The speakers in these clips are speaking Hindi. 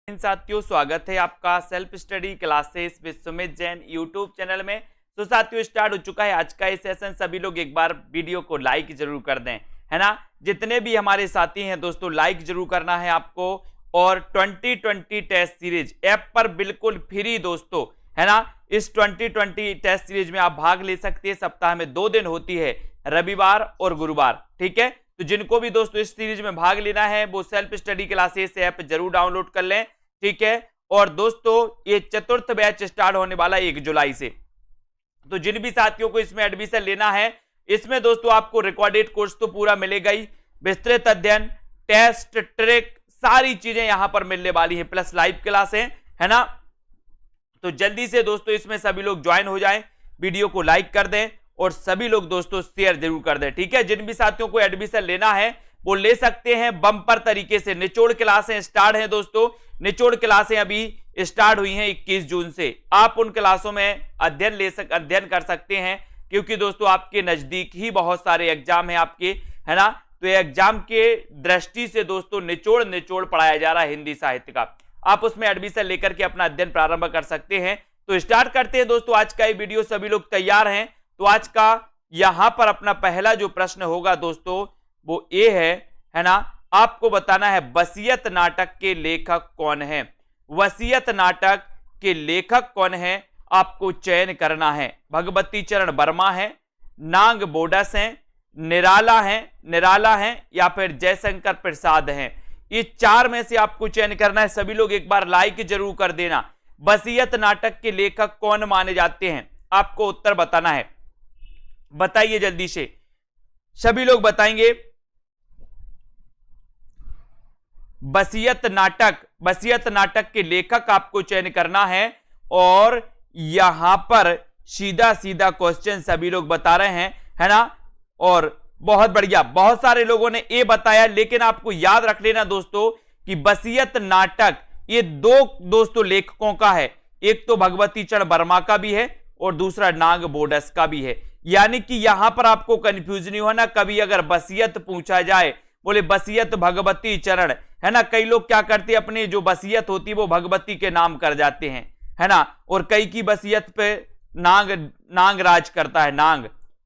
साथियों, स्वागत है आपका self study classes with Sumit Jain YouTube channel में। तो साथियों, स्टार्ट हो चुका है आज का ये सेशन। सभी लोग एक बार वीडियो को लाइक जरूर कर दें, है ना। जितने भी हमारे साथी हैं दोस्तों, लाइक जरूर करना है आपको। और 2020 टेस्ट सीरीज ऐप पर बिल्कुल फ्री दोस्तों, है ना। इस 2020 टेस्ट सीरीज में आप भाग ले सकते हैं। सप्ताह में 2 दिन होती है, रविवार और गुरुवार, ठीक है। तो जिनको भी दोस्तों इस सीरीज में भाग लेना है वो सेल्फ स्टडी क्लासेस ऐप जरूर डाउनलोड कर लें, ठीक है। और दोस्तों ये चतुर्थ बैच स्टार्ट होने वाला 1 जुलाई से। तो जिन भी साथियों को इसमें एडमिशन लेना है, इसमें दोस्तों आपको रिकॉर्डेड कोर्स तो पूरा मिलेगा ही, विस्तृत अध्ययन, टेस्ट, ट्रिक, सारी चीजें यहां पर मिलने वाली है, प्लस लाइव क्लास है ना। तो जल्दी से दोस्तों इसमें सभी लोग ज्वाइन हो जाएं, वीडियो को लाइक कर दें और सभी लोग दोस्तों शेयर जरूर कर दें, ठीक है। जिन भी साथियों को एडमिशन लेना है वो ले सकते हैं बम्पर तरीके से। निचोड़ क्लासें स्टार्ट हैं दोस्तों, निचोड़ क्लासें अभी स्टार्ट हुई हैं 21 जून से। आप उन क्लासों में अध्ययन कर सकते हैं, क्योंकि दोस्तों आपके नजदीक ही बहुत सारे एग्जाम हैं आपके, है ना। तो एग्जाम के दृष्टि से दोस्तों निचोड़ पढ़ाया जा रहा है हिंदी साहित्य का। आप उसमें एडमिशन लेकर के अपना अध्ययन प्रारंभ कर सकते हैं। तो स्टार्ट करते हैं दोस्तों आज का ये वीडियो। सभी लोग तैयार हैं? तो आज का यहां पर अपना पहला जो प्रश्न होगा दोस्तों वो ये है ना। आपको बताना है वसीयत नाटक के लेखक कौन है। वसीयत नाटक के लेखक कौन है आपको चयन करना है। भगवती चरण वर्मा है, नांग बोडस है, निराला है या फिर जयशंकर प्रसाद हैं। ये 4 में से आपको चयन करना है। सभी लोग एक बार लाइक जरूर कर देना। वसीयत नाटक के लेखक कौन माने जाते हैं, आपको उत्तर बताना है। बताइए जल्दी से, सभी लोग बताएंगे। वसीयत नाटक के लेखक आपको चयन करना है। और यहां पर सीधा क्वेश्चन सभी लोग बता रहे हैं, है ना। और बहुत बढ़िया, बहुत सारे लोगों ने ये बताया, लेकिन आपको याद रख लेना दोस्तों कि वसीयत नाटक ये 2 दोस्तों लेखकों का है। एक तो भगवती चरण वर्मा का भी है और दूसरा नाग बोडस का भी है। यानी कि यहां पर आपको कंफ्यूज नहीं होना। कभी अगर वसीयत पूछा जाए, बोले वसीयत भगवती चरण, है ना। कई लोग क्या करते हैं, अपनी जो वसीयत होती है वो भगवती के नाम कर जाते हैं, है ना। और कई की वसीयत पे नांग राज करता है, नांग,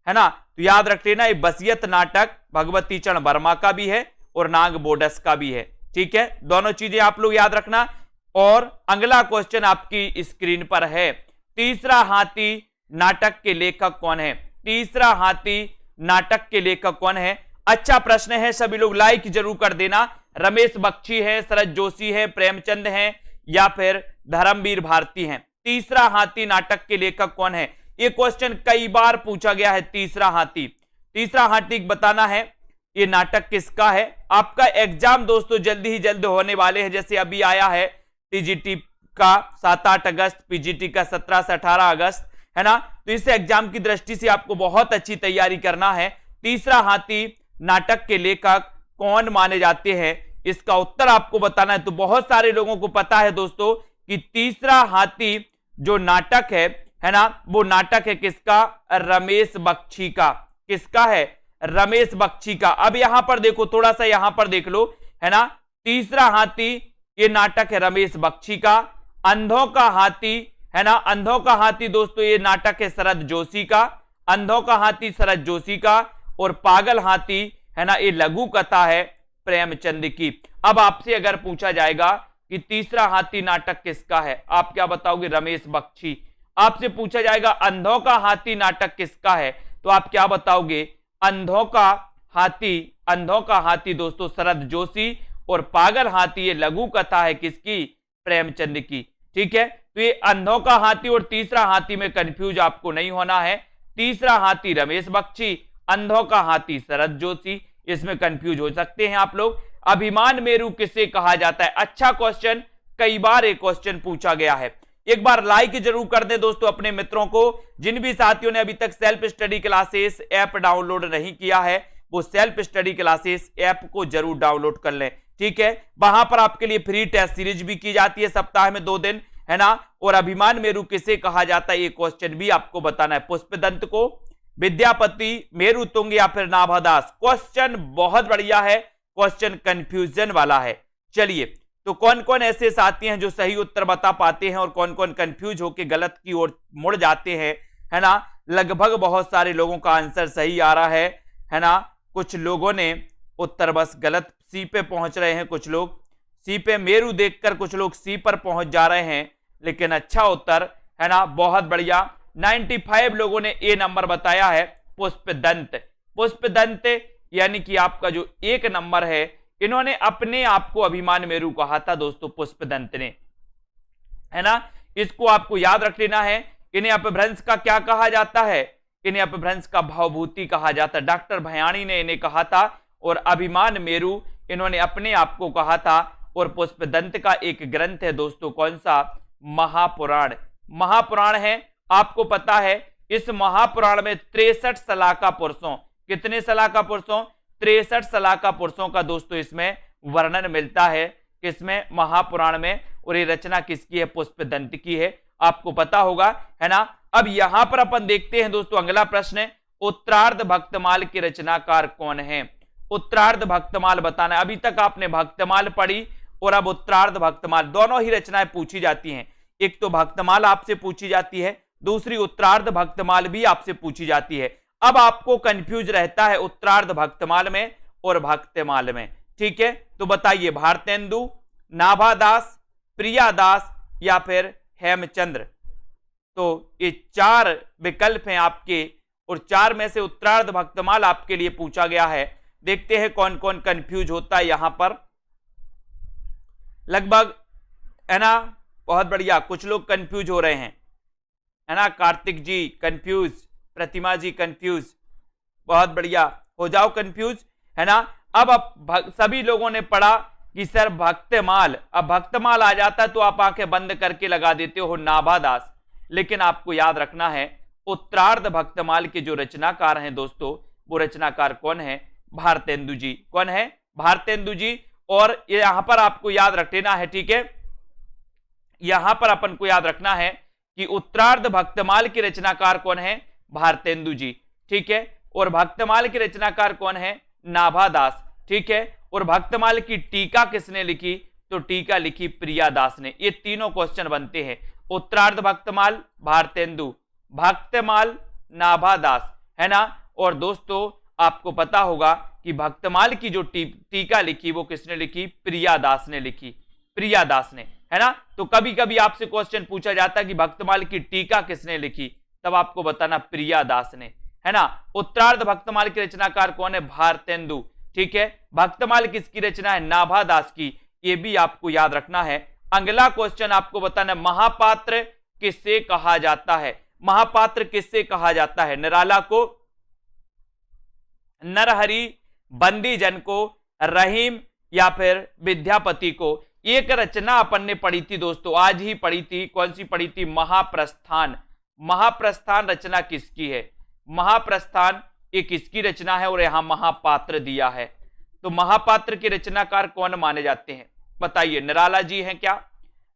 है ना। तो याद रख लेना, ये वसीयत नाटक भगवती चरण वर्मा का भी है और नाग बोडस का भी है, ठीक है। दोनों चीजें आप लोग याद रखना। और अगला क्वेश्चन आपकी स्क्रीन पर है, तीसरा हाथी नाटक के लेखक कौन है। तीसरा हाथी नाटक के लेखक कौन है। अच्छा प्रश्न है, सभी लोग लाइक जरूर कर देना। रमेश बख्शी है, शरद जोशी है, प्रेमचंद है या फिर धर्मवीर भारती हैं। तीसरा हाथी नाटक के लेखक कौन है, ये क्वेश्चन कई बार पूछा गया है। तीसरा हाथी बताना है ये नाटक किसका है। आपका एग्जाम दोस्तों जल्दी ही जल्द होने वाले हैं। जैसे अभी आया है टीजीटी का 7-8 अगस्त, पीजीटी का 17 से 18 अगस्त, है ना। तो इस एग्जाम की दृष्टि से आपको बहुत अच्छी तैयारी करना है। तीसरा हाथी नाटक के लेखक कौन माने जाते हैं, इसका उत्तर आपको बताना है। तो बहुत सारे लोगों को पता है दोस्तों कि तीसरा हाथी जो नाटक है ना, वो नाटक है किसका, रमेश बख्शी का। किसका है, रमेश बख्शी का। अब यहां पर देखो, थोड़ा सा यहां पर देख लो, है ना। तीसरा हाथी ये नाटक है रमेश बख्शी का। अंधों का हाथी, है ना, अंधों का हाथी दोस्तों ये नाटक है शरद जोशी का। अंधों का हाथी शरद जोशी का। और पागल हाथी, है ना, ये लघु कथा है प्रेमचंद की। अब आपसे अगर पूछा जाएगा कि तीसरा हाथी नाटक किसका है, आप क्या बताओगे, रमेश बख्शी। आपसे पूछा जाएगा अंधों का हाथी नाटक किसका है, तो आप क्या बताओगे, अंधों का हाथी दोस्तों शरद जोशी। और पागल हाथी ये लघु कथा है किसकी, प्रेमचंद की, ठीक है। तो ये अंधों का हाथी और तीसरा हाथी में कंफ्यूज आपको नहीं होना है। तीसरा हाथी रमेश बख्शी, अंधों का हाथी शरद जोशी, इसमें कंफ्यूज हो सकते हैं आप लोग। अभिमान मेरू किसे कहा जाता है, अच्छा क्वेश्चन, कई बार एक क्वेश्चन पूछा गया है। एक बार लाइक जरूर कर दें दोस्तों अपने मित्रों को। जिन भी साथियों ने अभी तक self study classes app download नहीं किया है वो सेल्फ स्टडी क्लासेस ऐप को जरूर डाउनलोड कर लें, ठीक है। वहां पर आपके लिए फ्री टेस्ट सीरीज भी की जाती है सप्ताह में 2 दिन, है ना। और अभिमान मेरू किसे कहा जाता है ये क्वेश्चन भी आपको बताना है। पुष्पदंत को, विद्यापति, मेरू तुंग या फिर नाभादास। क्वेश्चन बहुत बढ़िया है, क्वेश्चन कंफ्यूजन वाला है। चलिए तो कौन कौन ऐसे साथी हैं जो सही उत्तर बता पाते हैं और कौन कौन कंफ्यूज होकर गलत की ओर मुड़ जाते हैं, है ना। लगभग बहुत सारे लोगों का आंसर सही आ रहा है ना। कुछ लोगों ने उत्तर बस गलत, सी पे पहुंच रहे हैं कुछ लोग, सी पे मेरू देखकर कुछ लोग सी पर पहुंच जा रहे हैं, लेकिन अच्छा उत्तर है ना, बहुत बढ़िया। 95 लोगों ने ए नंबर बताया है, पुष्पदंत। पुष्पदंत यानी कि आपका जो एक नंबर है, इन्होंने अपने आप को अभिमान मेरू कहा था दोस्तों, पुष्पदंत ने, है ना। इसको आपको याद रख लेना है। इन्हें अपभ्रंश का क्या कहा जाता है? इन्हें अपभ्रंश का भावभूति कहा जाता है। डॉक्टर भयाणी ने इन्हें कहा था, और अभिमान मेरू इन्होंने अपने आप को कहा था। और पुष्पदंत का एक ग्रंथ है दोस्तों, कौन सा? महापुराण। महापुराण है, आपको पता है इस महापुराण में 63 सलाका पुरुषों, कितने सलाका पुरुषों? 63 सलाका पुरुषों का दोस्तों इसमें वर्णन मिलता है, किसमें? महापुराण में। और ये रचना किसकी है? पुष्पदंत की है, आपको पता होगा, है ना। अब यहां पर अपन देखते हैं दोस्तों अगला प्रश्न, उत्तरार्ध भक्तमाल के रचनाकार कौन है? उत्तरार्ध भक्तमाल बताना। अभी तक आपने भक्तमाल पढ़ी और अब उत्तरार्ध भक्तमाल, दोनों ही रचनाएं पूछी जाती हैं। एक तो भक्तमाल आपसे पूछी जाती है, दूसरी उत्तरार्ध भक्तमाल भी आपसे पूछी जाती है। अब आपको कंफ्यूज रहता है उत्तरार्ध भक्तमाल में और भक्तमाल में, ठीक है। तो बताइए, भारतेंदु, नाभादास, प्रियादास या फिर हेमचंद्र? तो ये 4 विकल्प हैं आपके, और 4 में से उत्तरार्ध भक्तमाल आपके लिए पूछा गया है। देखते हैं कौन कौन कंफ्यूज होता है यहां पर। लगभग, है ना, बहुत बढ़िया, कुछ लोग कंफ्यूज हो रहे हैं, है ना। कार्तिक जी कंफ्यूज, प्रतिमा जी कंफ्यूज, बहुत बढ़िया, हो जाओ कंफ्यूज, है ना। अब सभी लोगों ने पढ़ा कि सर भक्तमाल, अब भक्तमाल आ जाता तो आप आंखें बंद करके लगा देते हो नाभादास, लेकिन आपको याद रखना है उत्तरार्ध भक्तमाल के जो रचनाकार हैं दोस्तों, वो रचनाकार कौन है? भारतेंदु जी। कौन है? भारतेंदु जी। और यहां पर आपको याद रख लेना है, ठीक है, यहां पर अपन को याद रखना है कि उत्तरार्ध भक्तमाल के रचनाकार कौन है? भारतेंदु जी, ठीक है। और भक्तमाल के रचनाकार कौन है? नाभादास, ठीक है। और भक्तमाल की टीका किसने लिखी? तो टीका लिखी प्रियादास ने। ये तीनों क्वेश्चन बनते हैं, उत्तरार्ध भक्तमाल भारतेंदु, भक्तमाल नाभादास, है ना। और दोस्तों आपको पता होगा कि भक्तमाल की जो टीका लिखी वो किसने लिखी? प्रियादास ने लिखी, प्रियादास ने, है ना। तो कभी कभी आपसे क्वेश्चन पूछा जाता है कि भक्तमाल की टीका किसने लिखी, तब आपको बताना प्रियादास ने, है ना। उत्तरार्ध भक्तमाल की रचनाकार कौन है? भारतेंदु, ठीक है। भक्तमाल किसकी रचना है? नाभादास की, ये भी आपको याद रखना है। अगला क्वेश्चन आपको बताना, महापात्र किससे कहा जाता है? महापात्र किससे कहा जाता है? निराला को, नरहरि बंदीजन को, रहीम या फिर विद्यापति को? एक रचना अपन ने पढ़ी थी दोस्तों, आज ही पढ़ी थी, कौन सी पढ़ी थी? महाप्रस्थान। महाप्रस्थान रचना किसकी है? महाप्रस्थान ये किसकी रचना है? और यहां महापात्र दिया है, तो महापात्र के रचनाकार कौन माने जाते हैं? बताइए, निराला जी हैं क्या,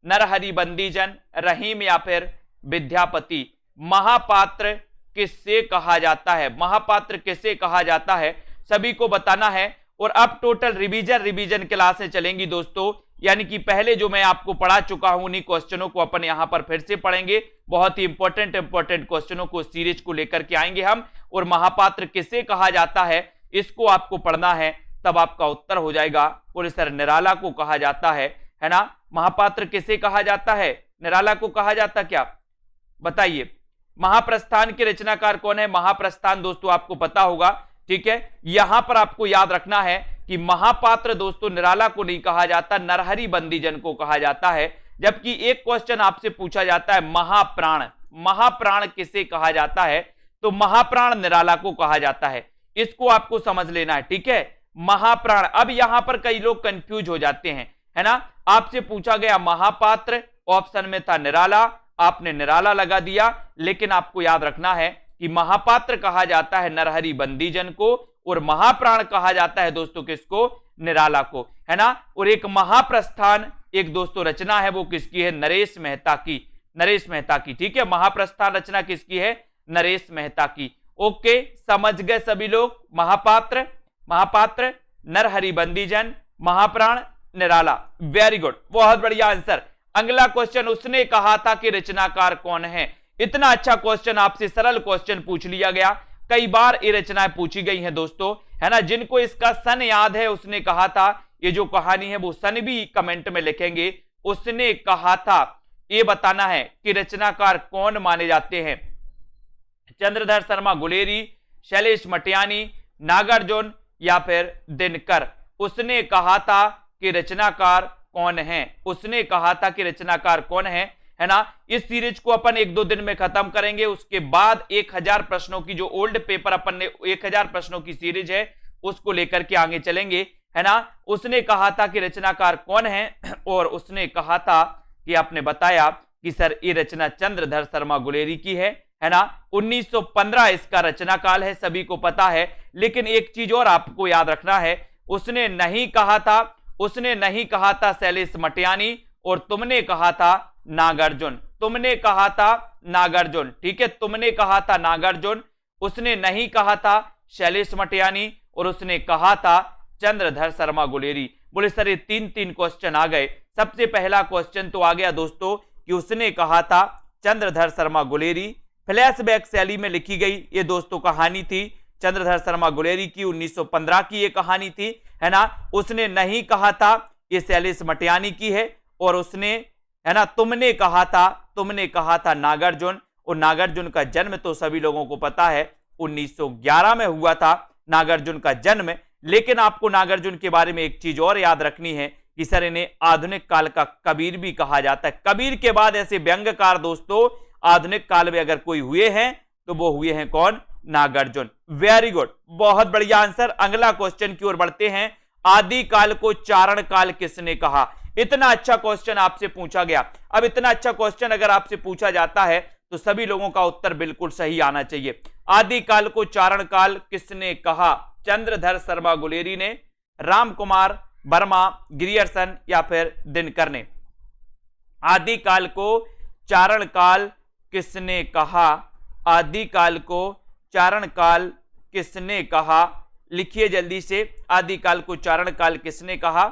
नरहरि बंदीजन, रहीम या फिर विद्यापति? महापात्र किससे कहा जाता है? महापात्र किससे कहा जाता है, सभी को बताना है। और अब टोटल रिवीजन क्लासें चलेंगी दोस्तों, यानी कि पहले जो मैं आपको पढ़ा चुका हूं उन्हीं क्वेश्चनों को अपन यहां पर फिर से पढ़ेंगे। बहुत ही इंपॉर्टेंट क्वेश्चनों को सीरीज को लेकर के आएंगे हम, और महापात्र किससे कहा जाता है इसको आपको पढ़ना है, तब आपका उत्तर हो जाएगा। और सर निराला को कहा जाता है ना। महापात्र किसे कहा जाता है? निराला को कहा जाता क्या? बताइए। महाप्रस्थान के रचनाकार कौन है? महाप्रस्थान दोस्तों आपको पता होगा, ठीक है। यहां पर आपको याद रखना है कि महापात्र दोस्तों निराला को नहीं कहा जाता, नरहरि बंदीजन को कहा जाता है। जबकि एक क्वेश्चन आपसे पूछा जाता है महाप्राण, महाप्राण किसे कहा जाता है? तो महाप्राण निराला को कहा जाता है, इसको आपको समझ लेना है, ठीक है। महाप्राण, अब यहां पर कई लोग कंफ्यूज हो जाते हैं, है ना। आपसे पूछा गया महापात्र, ऑप्शन में था निराला, आपने निराला लगा दिया, लेकिन आपको याद रखना है कि महापात्र कहा जाता है नरहरि बंदीजन को, और महाप्राण कहा जाता है दोस्तों किसको? निराला को, है ना। और एक महाप्रस्थान एक दोस्तों रचना है, वो किसकी है? नरेश मेहता की, नरेश मेहता की, ठीक है। महाप्रस्थान रचना किसकी है? नरेश मेहता की। ओके, समझ गए सभी लोग। महापात्र, महापात्र, नरहरि बंदीजन, महाप्राण, निराला। वेरी गुड, बहुत बढ़िया आंसर। अगला क्वेश्चन, उसने कहा था कि रचनाकार कौन है। इतना अच्छा क्वेश्चन आपसे सरल क्वेश्चन पूछ लिया गया। कई बार ये रचनाएं पूछी गई हैं दोस्तों, है ना। जिनको इसका सन याद है, उसने कहा था, ये जो कहानी है वो सन भी कमेंट में लिखेंगे। उसने कहा था, ये बताना है कि रचनाकार कौन माने जाते हैं। चंद्रधर शर्मा गुलेरी, शैलेश मटियानी, नागार्जुन या फिर दिनकर। उसने कहा था कि रचनाकार कौन है। उसने कहा था कि रचनाकार कौन है ना। इस सीरीज को अपन 1-2 दिन में खत्म करेंगे। उसके बाद 1000 प्रश्नों की जो ओल्ड पेपर अपन ने 1000 प्रश्नों की सीरीज है उसको लेकर के आगे चलेंगे, है ना। उसने कहा था कि रचनाकार कौन है, और उसने कहा था कि आपने बताया कि सर ये रचना चंद्रधर शर्मा गुलेरी की है ना। 1915 इसका रचना काल है, सभी को पता है। लेकिन एक चीज और आपको याद रखना है, उसने नहीं कहा था शैलेश मटियानी, और तुमने कहा था नागार्जुन। तुमने कहा था नागार्जुन, ठीक है, तुमने कहा था नागार्जुन। उसने नहीं कहा था शैलेश मटियानी, और उसने कहा था चंद्रधर शर्मा गुलेरी। बोले सर ये 3 क्वेश्चन आ गए। सबसे पहला क्वेश्चन तो आ गया दोस्तों कि उसने कहा था चंद्रधर शर्मा गुलेरी। फ्लैशबैक शैली में लिखी गई ये दोस्तों कहानी थी चंद्रधर शर्मा गुलेरी की, 1915 की ये कहानी थी, है ना। उसने नहीं कहा था, ये शैलेश मटियानी की है। और उसने, है ना, तुमने कहा था नागार्जुन। और नागार्जुन का जन्म तो सभी लोगों को पता है 1911 में हुआ था नागार्जुन का जन्म। लेकिन आपको नागार्जुन के बारे में एक चीज और याद रखनी है कि सर इन्हें आधुनिक काल का कबीर भी कहा जाता है। कबीर के बाद ऐसे व्यंग्यकार दोस्तों आधुनिक काल में अगर कोई हुए हैं तो वो हुए हैं कौन? नागार्जुन। वेरी गुड, बहुत बढ़िया आंसर। अगला क्वेश्चन की ओर बढ़ते हैं। आदि काल को चारण काल किसने कहा? इतना अच्छा क्वेश्चन आपसे पूछा गया। अब इतना अच्छा क्वेश्चन अगर आपसे पूछा जाता है तो सभी लोगों का उत्तर बिल्कुल सही आना चाहिए। आदि काल को चारण काल किसने कहा? चंद्रधर शर्मा गुलेरी ने, राम कुमार वर्मा, ग्रियर्सन या फिर दिनकर ने। आदि काल को चारण काल किसने कहा? आदि काल को चारण काल किसने कहा? लिखिए जल्दी से, आदि काल को चारण काल किसने कहा?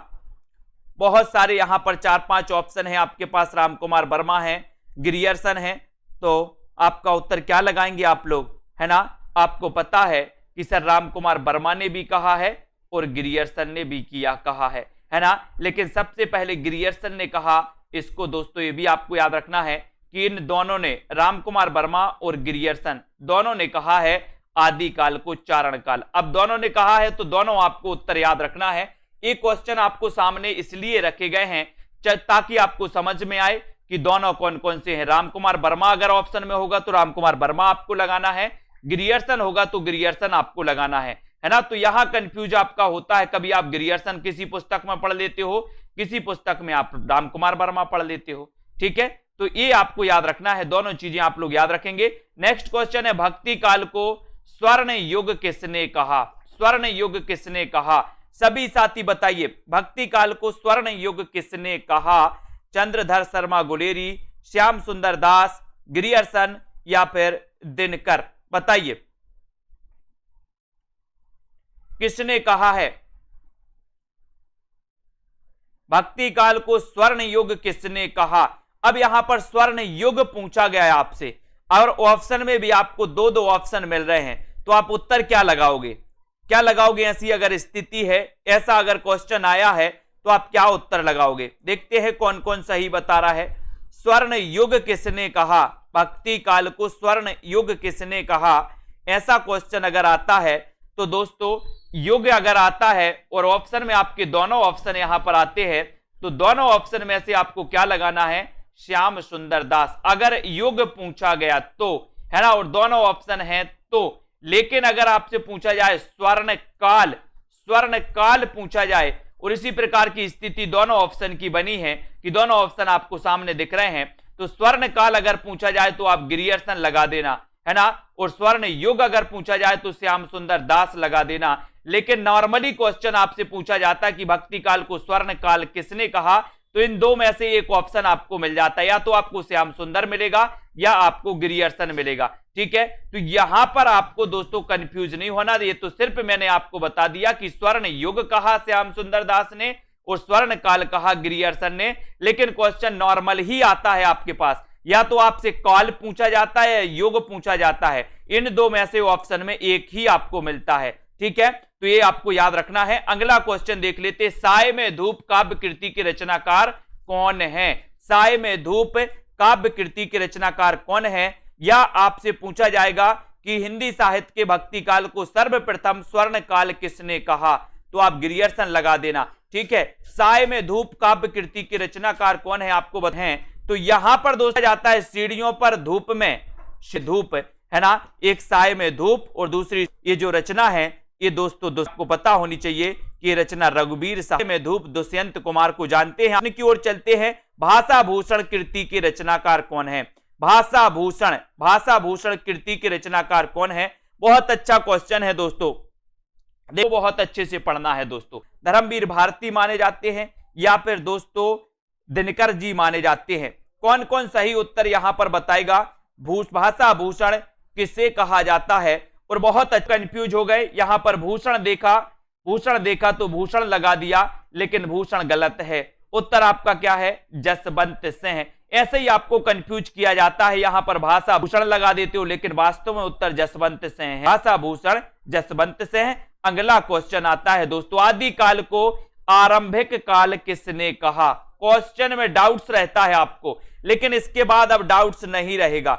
बहुत सारे यहां पर 4-5 ऑप्शन है आपके पास। राम कुमार वर्मा है, ग्रियर्सन है, तो आपका उत्तर क्या लगाएंगे आप लोग, है ना। आपको पता है कि सर राम कुमार वर्मा ने भी कहा है और ग्रियर्सन ने भी कहा है ना। लेकिन सबसे पहले ग्रियर्सन ने कहा। इसको दोस्तों ये भी आपको याद रखना है कि इन दोनों ने, राम कुमार वर्मा और ग्रियर्सन दोनों ने कहा है आदि काल को चारण काल। अब दोनों ने कहा है तो दोनों आपको उत्तर याद रखना है। ये क्वेश्चन आपको सामने इसलिए रखे गए हैं ताकि आपको समझ में आए कि दोनों कौन कौन से हैं। राम कुमार वर्मा अगर ऑप्शन में होगा तो राम कुमार वर्मा आपको लगाना है, ग्रियर्सन होगा तो ग्रियर्सन आपको लगाना है ना। तो यहां कंफ्यूज आपका होता है, कभी आप ग्रियर्सन किसी पुस्तक में पढ़ लेते हो, किसी पुस्तक में आप राम कुमार वर्मा पढ़ लेते हो, ठीक है। तो ये आपको याद रखना है, दोनों चीजें आप लोग याद रखेंगे। नेक्स्ट क्वेश्चन है, भक्ति काल को स्वर्ण युग किसने कहा? स्वर्ण युग किसने कहा? सभी साथी बताइए, भक्ति काल को स्वर्ण युग किसने कहा? चंद्रधर शर्मा गुलेरी, श्याम सुंदर दास, ग्रियर्सन या फिर दिनकर? बताइए किसने कहा है? भक्ति काल को स्वर्ण युग किसने कहा? अब यहां पर स्वर्ण युग पूछा गया है आपसे, और ऑप्शन में भी आपको 2-2 ऑप्शन मिल रहे हैं, तो आप उत्तर क्या लगाओगे? क्या लगाओगे? ऐसी अगर स्थिति है, ऐसा अगर क्वेश्चन आया है तो आप क्या उत्तर लगाओगे? देखते हैं कौन कौन सही बता रहा है। स्वर्ण युग किसने कहा? भक्ति काल को स्वर्ण युग किसने कहा? ऐसा क्वेश्चन अगर आता है तो दोस्तों युग अगर आता है और ऑप्शन में आपके दोनों ऑप्शन यहां पर आते हैं तो दोनों ऑप्शन में से आपको क्या लगाना है? श्याम सुंदर दास। अगर युग पूछा गया तो, है ना, और दोनों ऑप्शन है तो। लेकिन अगर आपसे पूछा जाए स्वर्ण काल पूछा जाए, और इसी प्रकार की स्थिति दोनों ऑप्शन की बनी है कि दोनों ऑप्शन आपको सामने दिख रहे हैं, तो स्वर्ण काल अगर पूछा जाए तो आप ग्रियर्सन लगा देना, है ना, और स्वर्ण युग अगर पूछा जाए तो श्याम सुंदर दास लगा देना। लेकिन नॉर्मली क्वेश्चन आपसे पूछा जाता है कि भक्ति काल को स्वर्ण काल किसने कहा, तो इन दो में से एक ऑप्शन आपको मिल जाता है, या तो आपको श्याम सुंदर मिलेगा या आपको ग्रियर्सन मिलेगा, ठीक है। तो यहां पर आपको दोस्तों कंफ्यूज नहीं होना, ये तो सिर्फ मैंने आपको बता दिया कि स्वर्ण युग कहा श्याम सुंदर दास ने और स्वर्ण काल कहा ग्रियर्सन ने। लेकिन क्वेश्चन नॉर्मल ही आता है आपके पास, या तो आपसे काल पूछा जाता है या युग पूछा जाता है, इन दो में से ऑप्शन में एक ही आपको मिलता है। ठीक है, तो ये आपको याद रखना है। अगला क्वेश्चन देख लेते, साय में धूप काव्य कृति के रचनाकार कौन है? साय में धूप काव्य कृति के रचनाकार कौन है? या आपसे पूछा जाएगा कि हिंदी साहित्य के भक्ति काल को सर्वप्रथम स्वर्ण काल किसने कहा? तो आप ग्रियर्सन लगा देना। ठीक है, साय में धूप काव्य कृति के रचनाकार कौन है आपको बताएं। तो यहां पर दोस्तों जाता है सीढ़ियों पर धूप में धूप है ना, एक साय में धूप और दूसरी ये जो रचना है ये दोस्तों को पता होनी चाहिए कि ये रचना रघुवीर साय में धूप दुष्यंत कुमार को जानते हैं। की ओर चलते हैं, भाषा भूषण कृति के रचनाकार कौन है? भाषा भूषण कृति के रचनाकार कौन है? बहुत अच्छा क्वेश्चन है दोस्तों, देखो बहुत अच्छे से पढ़ना है दोस्तों। धर्मवीर भारती माने जाते हैं या फिर दोस्तों दिनकर जी माने जाते हैं? कौन कौन सही उत्तर यहां पर बताएगा? भाषा भूषण किसे कहा जाता है? और बहुत कंफ्यूज हो गए, यहां पर भूषण देखा तो भूषण लगा दिया, लेकिन भूषण गलत है। उत्तर आपका क्या है? जसवंत सिंह। ऐसे ही आपको कंफ्यूज किया जाता है, यहां पर भाषा भूषण लगा देते हो लेकिन वास्तव में उत्तर जसवंत सिंह है। भाषा भूषण जसवंत सिंह। अगला क्वेश्चन आता है दोस्तों, आदि काल को आरंभिक काल किसने कहा? क्वेश्चन में डाउट्स रहता है आपको, लेकिन इसके बाद अब डाउट्स नहीं रहेगा।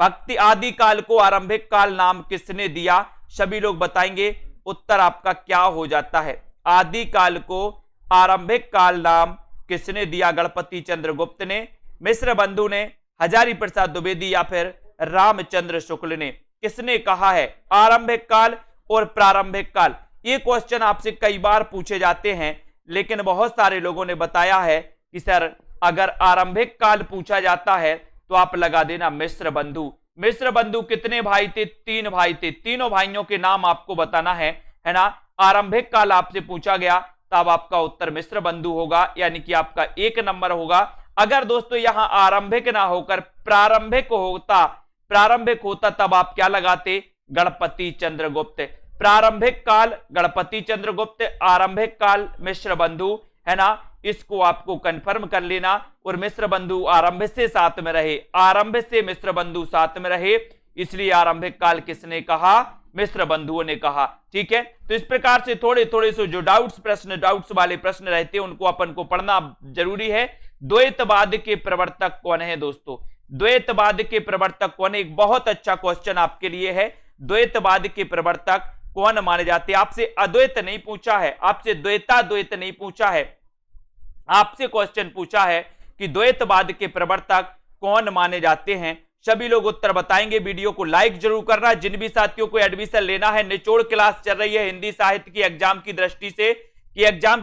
भक्ति आदि काल को आरंभिक काल नाम किसने दिया? सभी लोग बताएंगे। उत्तर आपका क्या हो जाता है? आदि काल को आरंभिक काल नाम किसने दिया? गणपति चंद्र गुप्त ने, मिश्र बंधु ने, हजारी प्रसाद द्विवेदी या फिर रामचंद्र शुक्ल ने? किसने कहा है आरंभिक काल और प्रारंभिक काल? ये क्वेश्चन आपसे कई बार पूछे जाते हैं, लेकिन बहुत सारे लोगों ने बताया है कि सर अगर आरंभिक काल पूछा जाता है तो आप लगा देना मिश्र बंधु। मिश्र बंधु कितने भाई थे? 3 भाई थे। तीनों भाइयों के नाम आपको बताना है ना। आरंभिक काल आपसे पूछा गया तब आपका उत्तर मिश्र बंधु होगा, यानी कि आपका 1 नंबर होगा। अगर दोस्तों यहां आरंभिक ना होकर प्रारंभिक होता तब आप क्या लगाते? गणपति चंद्रगुप्त। प्रारंभिक काल गणपति चंद्रगुप्त, आरंभिक काल मिश्र बंधु, है ना। इसको आपको कंफर्म कर लेना। और मिश्र बंधु आरंभ से साथ में रहे, आरंभ से मिश्र बंधु साथ में रहे, इसलिए आरंभिक काल किसने कहा? मिश्र बंधुओं ने कहा। ठीक है, तो इस प्रकार से थोड़े थोड़े से जो डाउट्स वाले प्रश्न रहते हैं उनको अपन को पढ़ना जरूरी है। द्वैतवाद के प्रवर्तक कौन है दोस्तों? द्वैतवाद के प्रवर्तक कौन है? एक बहुत अच्छा क्वेश्चन आपके लिए है। द्वैतवाद के प्रवर्तक कौन माने जाते हैं? आपसे अद्वैत नहीं पूछा है, आपसे द्वैत नहीं पूछा है, आपसे क्वेश्चन पूछा है कि द्वैतवाद के प्रवर्तक कौन माने जाते हैं। सभी लोग उत्तर बताएंगे। वीडियो को लाइक जरूर करना। जिन भी साथियों को एडमिशन लेना है, निचोड़ क्लास चल रही है हिंदी साहित्य की एग्जाम की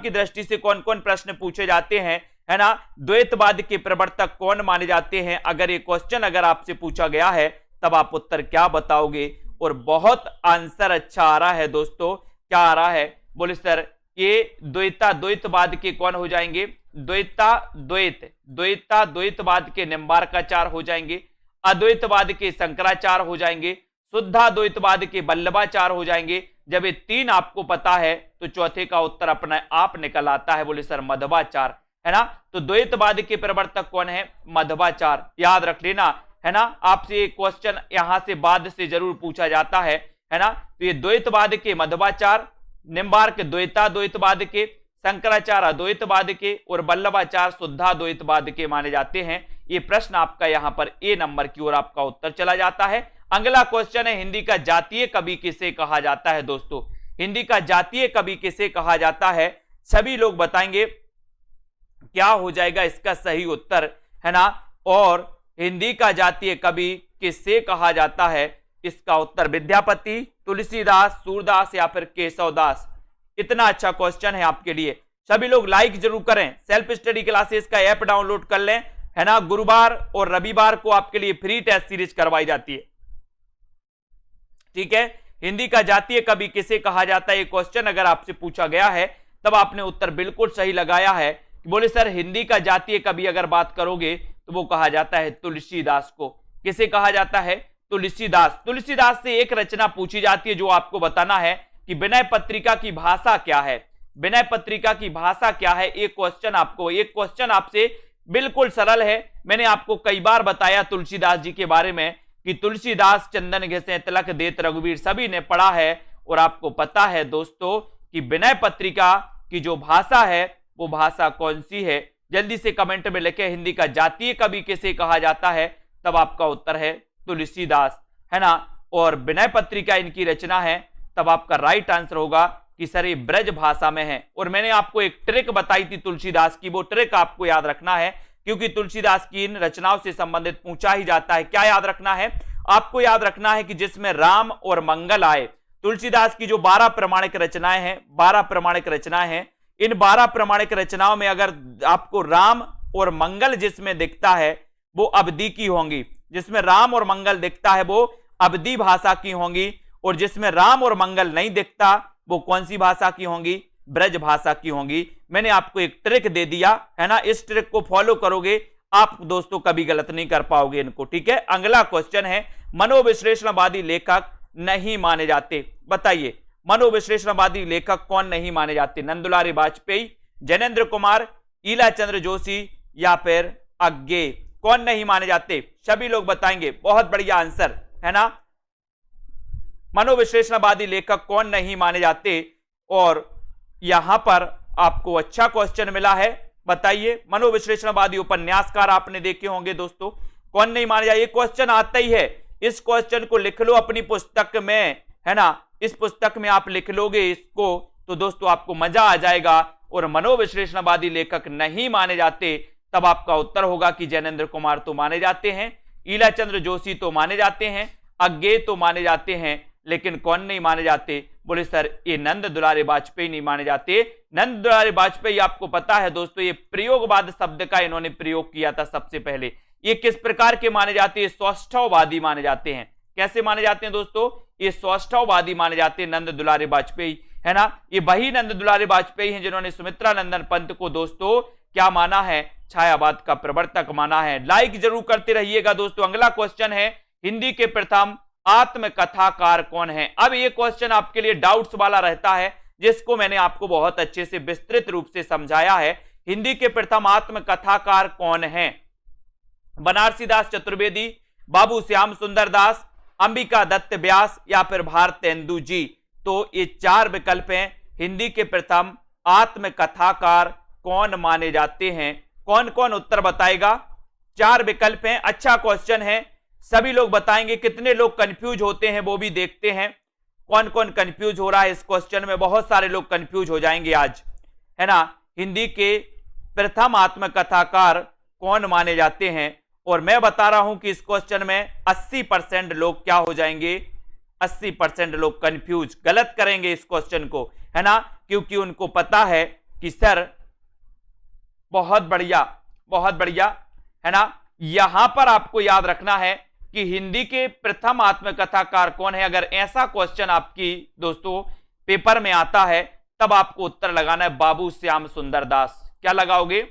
दृष्टि से कौन कौन प्रश्न पूछे जाते हैं, है ना। द्वैतवाद के प्रवर्तक कौन माने जाते हैं, अगर ये क्वेश्चन अगर आपसे पूछा गया है तब आप उत्तर क्या बताओगे? और बहुत आंसर अच्छा आ रहा है दोस्तों। क्या आ रहा है? बोले सर ये द्वैतवाद के कौन हो जाएंगे? द्वैतवाद के निम्बार्काचार्य हो जाएंगे, अद्वैतवाद के शंकराचार्य हो जाएंगे, शुद्धाद्वैतवाद के वल्लभाचार्य हो जाएंगे। जब ये 3 आपको पता है तो चौथे का उत्तर अपने आप निकल आता है। बोले सर मध्वाचार्य, है ना। तो द्वैतवाद के प्रवर्तक कौन है? मध्वाचार्य, याद रख लेना, है ना। आपसे एक क्वेश्चन यहां से बाद से जरूर पूछा जाता है ना। तो ये द्वैतवाद के मध्वाचार्य, निम्बार्क द्वैतवाद के, शंकराचार्य अद्वैतवाद के और वल्लभाचार्य शुद्धाद्वैतवाद के माने जाते हैं। ये प्रश्न आपका यहां पर ए नंबर की ओर आपका उत्तर चला जाता है। अगला क्वेश्चन है, हिंदी का जातीय कवि किसे कहा जाता है दोस्तों? हिंदी का जातीय कवि किसे कहा जाता है? सभी लोग बताएंगे क्या हो जाएगा इसका सही उत्तर, है ना। और हिंदी का जातीय कवि किसे कहा जाता है? इसका उत्तर विद्यापति, तुलसीदास, सूरदास या फिर केशवदास। इतना अच्छा क्वेश्चन है आपके लिए। सभी लोग लाइक जरूर करें। सेल्फ स्टडी क्लासेस का ऐप डाउनलोड कर लें, है ना। गुरुवार और रविवार को आपके लिए फ्री टेस्ट सीरीज करवाई जाती है। ठीक है, हिंदी का जातीय कवि किसे कहा जाता है, ये क्वेश्चन अगर आपसे पूछा गया है तब आपने उत्तर बिल्कुल सही लगाया है। बोले सर हिंदी का जातीय कवि अगर बात करोगे तो वो कहा जाता है तुलसीदास को। किसे कहा जाता है? तुलसीदास। तुलसीदास से एक रचना पूछी जाती है जो आपको बताना है कि विनय पत्रिका की भाषा क्या है। विनय पत्रिका की भाषा क्या है? एक क्वेश्चन आपसे बिल्कुल सरल है। मैंने आपको कई बार बताया तुलसीदास जी के बारे में कि तुलसीदास चंदन घिसे तिलक देत रघुवीर, सभी ने पढ़ा है और आपको पता है दोस्तों कि विनय पत्रिका की जो भाषा है वो भाषा कौन सी है? जल्दी से कमेंट में लिखें। हिंदी का जातीय कवि किसे कहा जाता है? तब आपका उत्तर है तुलसीदास, है ना। और विनय पत्रिका इनकी रचना है, तब आपका राइट आंसर होगा कि सर ये ब्रज भाषा में है। और मैंने आपको एक ट्रिक बताई थी तुलसीदास की, वो ट्रिक आपको याद रखना है क्योंकि तुलसीदास की इन रचनाओं से संबंधित पूछा ही जाता है। क्या याद रखना है? आपको याद रखना है कि जिसमें राम और मंगल आए। तुलसीदास की जो 12 प्रमाणिक रचनाएं हैं, 12 प्रमाणिक रचनाएं हैं, इन 12 प्रमाणिक रचनाओं में अगर आपको राम और मंगल जिसमें दिखता है वो अवधी की होंगी, जिसमें राम और मंगल दिखता है वो अवधी भाषा की होंगी, और जिसमें राम और मंगल नहीं दिखता वो कौन सी भाषा की होंगी? ब्रज भाषा की होंगी। मैंने आपको एक ट्रिक दे दिया है ना, इस ट्रिक को फॉलो करोगे आप दोस्तों कभी गलत नहीं कर पाओगे इनको, ठीक है। अगला क्वेश्चन है, मनोविश्लेषणवादी लेखक नहीं माने जाते। बताइए मनोविश्लेषणवादी लेखक कौन नहीं माने जाते? नंदुलारी वाजपेयी, जैनेन्द्र कुमार, ईला चंद्र जोशी या फिर अज्ञे? कौन नहीं माने जाते? सभी लोग बताएंगे। बहुत बढ़िया आंसर है ना। मनोविश्लेषणवादी लेखक कौन नहीं माने जाते? और यहां पर आपको अच्छा क्वेश्चन मिला है। बताइए मनोविश्लेषणवादी उपन्यासकार आपने देखे होंगे दोस्तों, कौन नहीं माने जाते? ये क्वेश्चन आता ही है, इस क्वेश्चन को लिख लो अपनी पुस्तक में, है ना। इस पुस्तक में आप लिख लोगे इसको तो दोस्तों आपको मजा आ जाएगा। और मनोविश्लेषणवादी लेखक नहीं माने जाते, तब आपका उत्तर होगा कि जैनेन्द्र कुमार तो माने जाते हैं, ईला चंद्र जोशी तो माने जाते हैं, अज्ञे तो माने जाते हैं, लेकिन कौन नहीं माने जाते? बोले सर ये नंद दुलारे वाजपेयी नहीं माने जाते। नंद दुलारे वाजपेयी आपको पता है दोस्तों, ये प्रयोगवाद शब्द का इन्होंने प्रयोग किया था सबसे पहले। ये किस प्रकार के माने जाते हैं? सौष्ठववादी माने जाते हैं। कैसे माने जाते हैं दोस्तों? ये सौष्ठववादी माने जाते हैं नंद दुलारे वाजपेयी, है ना। ये वही नंद दुलारे वाजपेयी हैं जिन्होंने सुमित्रा नंदन पंत को दोस्तों क्या माना है? छायावाद का प्रवर्तक माना है। लाइक जरूर करते रहिएगा दोस्तों। अगला क्वेश्चन है, हिंदी के प्रथम आत्मकथाकार कौन है? अब ये क्वेश्चन आपके लिए डाउट्स वाला रहता है, जिसको मैंने आपको बहुत अच्छे से विस्तृत रूप से समझाया है। हिंदी के प्रथम आत्मकथाकार कौन है? बनारसीदास चतुर्वेदी, बाबू श्याम सुंदर दास, अंबिका दत्त व्यास या फिर भारतेंदु जी? तो ये 4 विकल्प हैं। हिंदी के प्रथम आत्मकथाकार कौन माने जाते हैं? कौन कौन उत्तर बताएगा? 4 विकल्प हैं। अच्छा क्वेश्चन है, सभी लोग बताएंगे। कितने लोग कंफ्यूज होते हैं वो भी देखते हैं। कौन कौन कंफ्यूज हो रहा है इस क्वेश्चन में? बहुत सारे लोग कंफ्यूज हो जाएंगे आज, है ना। हिंदी के प्रथम आत्मकथाकार कौन माने जाते हैं? और मैं बता रहा हूं कि इस क्वेश्चन में 80% लोग क्या हो जाएंगे? 80% लोग कंफ्यूज, गलत करेंगे इस क्वेश्चन को, है ना, क्योंकि उनको पता है कि सर बहुत बढ़िया, है ना। यहां पर आपको याद रखना है कि हिंदी के प्रथम आत्मकथाकार कौन है। अगर ऐसा क्वेश्चन आपकी दोस्तों पेपर में आता है तब आपको उत्तर लगाना है बाबू श्याम सुंदर दास। क्या लगाओगे?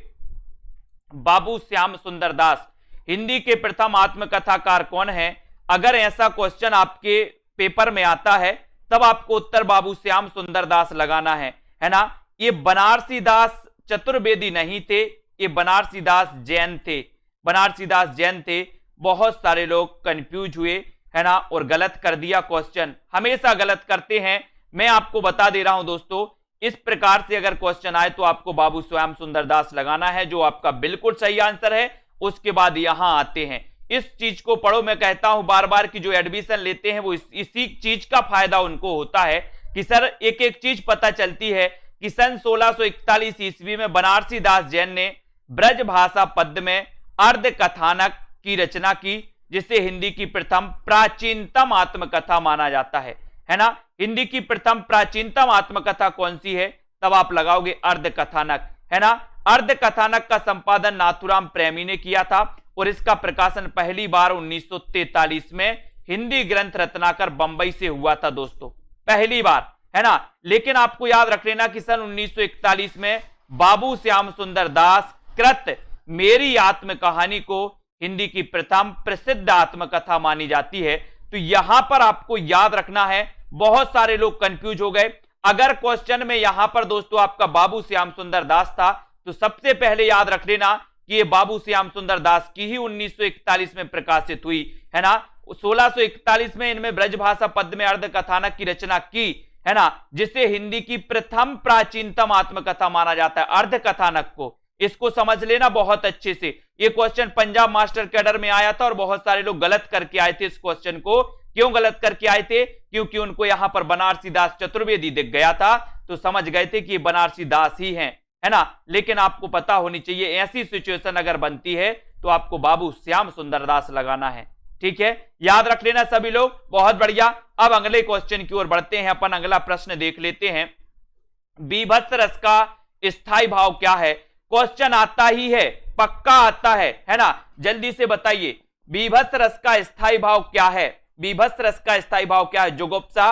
बाबू श्याम सुंदर दास। हिंदी के प्रथम आत्मकथाकार कौन है? अगर ऐसा क्वेश्चन आपके पेपर में आता है तब आपको उत्तर बाबू श्याम सुंदर दास लगाना है ना। ये बनारसीदास चतुर्वेदी नहीं थे, ये बनारसीदास जैन थे, बनारसीदास जैन थे। बहुत सारे लोग कंफ्यूज हुए, है ना, और गलत कर दिया क्वेश्चन। हमेशा गलत करते हैं, मैं आपको बता दे रहा हूं दोस्तों। इस प्रकार से अगर क्वेश्चन आए तो आपको बाबू श्याम सुंदर दास लगाना है, जो आपका बिल्कुल सही आंसर है। उसके बाद यहां आते हैं, इस चीज को पढ़ो। मैं कहता हूं बार बार कि जो एडमिशन लेते हैं वो इसी चीज का फायदा उनको होता है कि सर एक एक चीज पता चलती है कि सन 1641 ईस्वी में बनारसीदास जैन ने ब्रज भाषा पद्य में अर्ध कथानक की रचना की, जिसे हिंदी की प्रथम प्राचीनतम आत्मकथा माना जाता है ना। हिंदी की प्रथम प्राचीनतम आत्मकथा कौन सी है? तब आप लगाओगे अर्ध कथानक, है ना। अर्ध कथानक का संपादन नाथुराम प्रेमी ने किया था और इसका प्रकाशन पहली बार 1943 में हिंदी ग्रंथ रत्नाकर बंबई से हुआ था दोस्तों, पहली बार, है ना। लेकिन आपको याद रख लेना कि सन 1941 में बाबू श्याम सुंदर दास कृत मेरी आत्म कहानी को हिंदी की प्रथम प्रसिद्ध आत्मकथा मानी जाती है। तो यहां पर आपको याद रखना है, बहुत सारे लोग कंफ्यूज हो गए। अगर क्वेश्चन में यहां पर दोस्तों आपका बाबू श्याम सुंदर दास था तो सबसे पहले याद रख लेना कि ये बाबू श्याम सुंदर दास की ही 1941 में प्रकाशित हुई है ना। 1641 में इनमें ब्रजभाषा पद्य में अर्ध कथानक की रचना की है ना, जिसे हिंदी की प्रथम प्राचीनतम आत्मकथा माना जाता है, अर्ध कथानक को। इसको समझ लेना बहुत अच्छे से। ये क्वेश्चन पंजाब मास्टर कैडर में आया था और बहुत सारे लोग गलत करके आए थे इस क्वेश्चन को। क्यों गलत करके आए थे? क्योंकि उनको यहां पर बनारसी दास चतुर्वेदी दिख गया था तो समझ गए थे कि बनारसी दास ही हैं, है ना। लेकिन आपको पता होनी चाहिए ऐसी सिचुएशन अगर बनती है तो आपको बाबू श्याम सुंदर दास लगाना है, ठीक है, याद रख लेना सभी लोग। बहुत बढ़िया। अब अगले क्वेश्चन की ओर बढ़ते हैं, अपन अगला प्रश्न देख लेते हैं। बीभत्स रस का स्थायी भाव क्या है? क्वेश्चन आता ही है, पक्का आता है ना, जल्दी से बताइए। बीभत्स रस का स्थायी भाव क्या है? बीभत्स रस का स्थायी भाव क्या है? जुगुप्सा,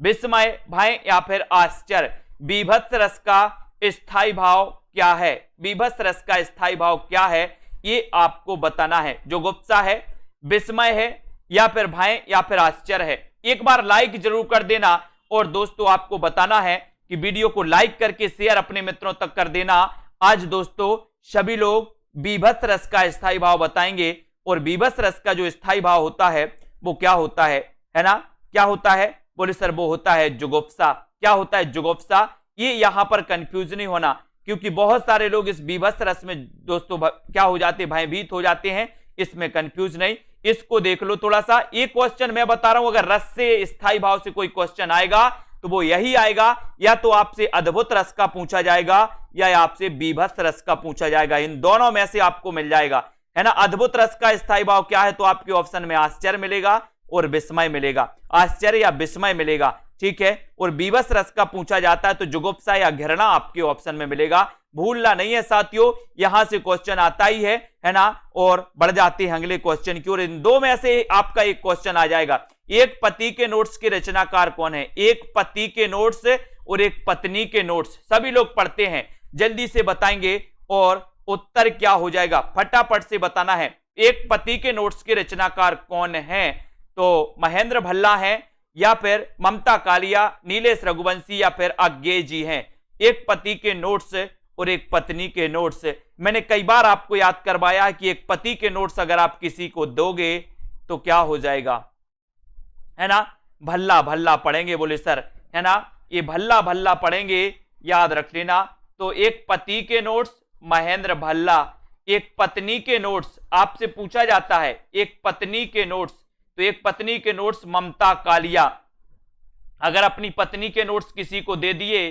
विस्मय, भय या फिर आश्चर्य? बीभत्स रस का स्थायी भाव क्या है? बीभत्स रस का स्थायी भाव क्या है ये आपको बताना है। जुगुप्सा है, विस्मय है या फिर भय या फिर आश्चर्य है? एक बार लाइक जरूर कर देना और दोस्तों आपको बताना है कि वीडियो को लाइक करके शेयर अपने मित्रों तक कर देना। आज दोस्तों सभी लोग बीभत्स रस का स्थायी भाव बताएंगे और बीभत्स रस का जो स्थायी भाव होता है वो क्या होता है ना, क्या होता है? बोले सर वो होता है जुगुप्सा। क्या होता है? जुगुप्सा। ये यहां पर कंफ्यूज नहीं होना क्योंकि बहुत सारे लोग इस बीभत्स रस में दोस्तों क्या हो जाते हैं, भयभीत हो जाते हैं। इसमें कंफ्यूज नहीं, इसको देख लो थोड़ा सा। एक क्वेश्चन मैं बता रहा हूं, अगर रस से स्थायी भाव से कोई क्वेश्चन आएगा तो वो यही आएगा, या तो आपसे अद्भुत रस का पूछा जाएगा या आपसे बीभत्स रस का पूछा जाएगा। इन दोनों में से आपको मिल जाएगा, है ना। अद्भुत रस का स्थायी भाव क्या है तो आपके ऑप्शन में आश्चर्य मिलेगा और विस्मय मिलेगा, आश्चर्य या विस्मय मिलेगा, ठीक है। और बीभत्स रस का पूछा जाता है तो जुगुप्सा या घृणा आपके ऑप्शन में मिलेगा। भूलना नहीं है साथियों, यहां से क्वेश्चन आता ही है ना। और बढ़ जाते हैं अगले क्वेश्चन की ओर। इन दो में से आपका एक क्वेश्चन आ जाएगा। एक पति के नोट्स के रचनाकार कौन है? एक पति के नोट्स और एक पत्नी के नोट्स सभी लोग पढ़ते हैं, जल्दी से बताएंगे और उत्तर क्या हो जाएगा फटाफट से बताना है। एक पति के नोट्स के रचनाकार कौन है? तो महेंद्र भल्ला है या फिर ममता कालिया, नीलेश रघुवंशी या फिर अज्ञेय जी हैं। एक पति के नोट्स और एक पत्नी के नोट्स। मैंने कई बार आपको याद करवाया है कि एक पति के नोट्स अगर आप किसी को दोगे तो क्या हो जाएगा, है ना, भल्ला भल्ला पढ़ेंगे। बोले सर, है ना, ये भल्ला भल्ला पढ़ेंगे, याद रख लेना। तो एक पति के नोट्स महेंद्र भल्ला, एक पत्नी के नोट्स आपसे पूछा जाता है, एक पत्नी के नोट्स, तो एक पत्नी के नोट्स ममता कालिया। अगर अपनी पत्नी के नोट्स किसी को दे दिए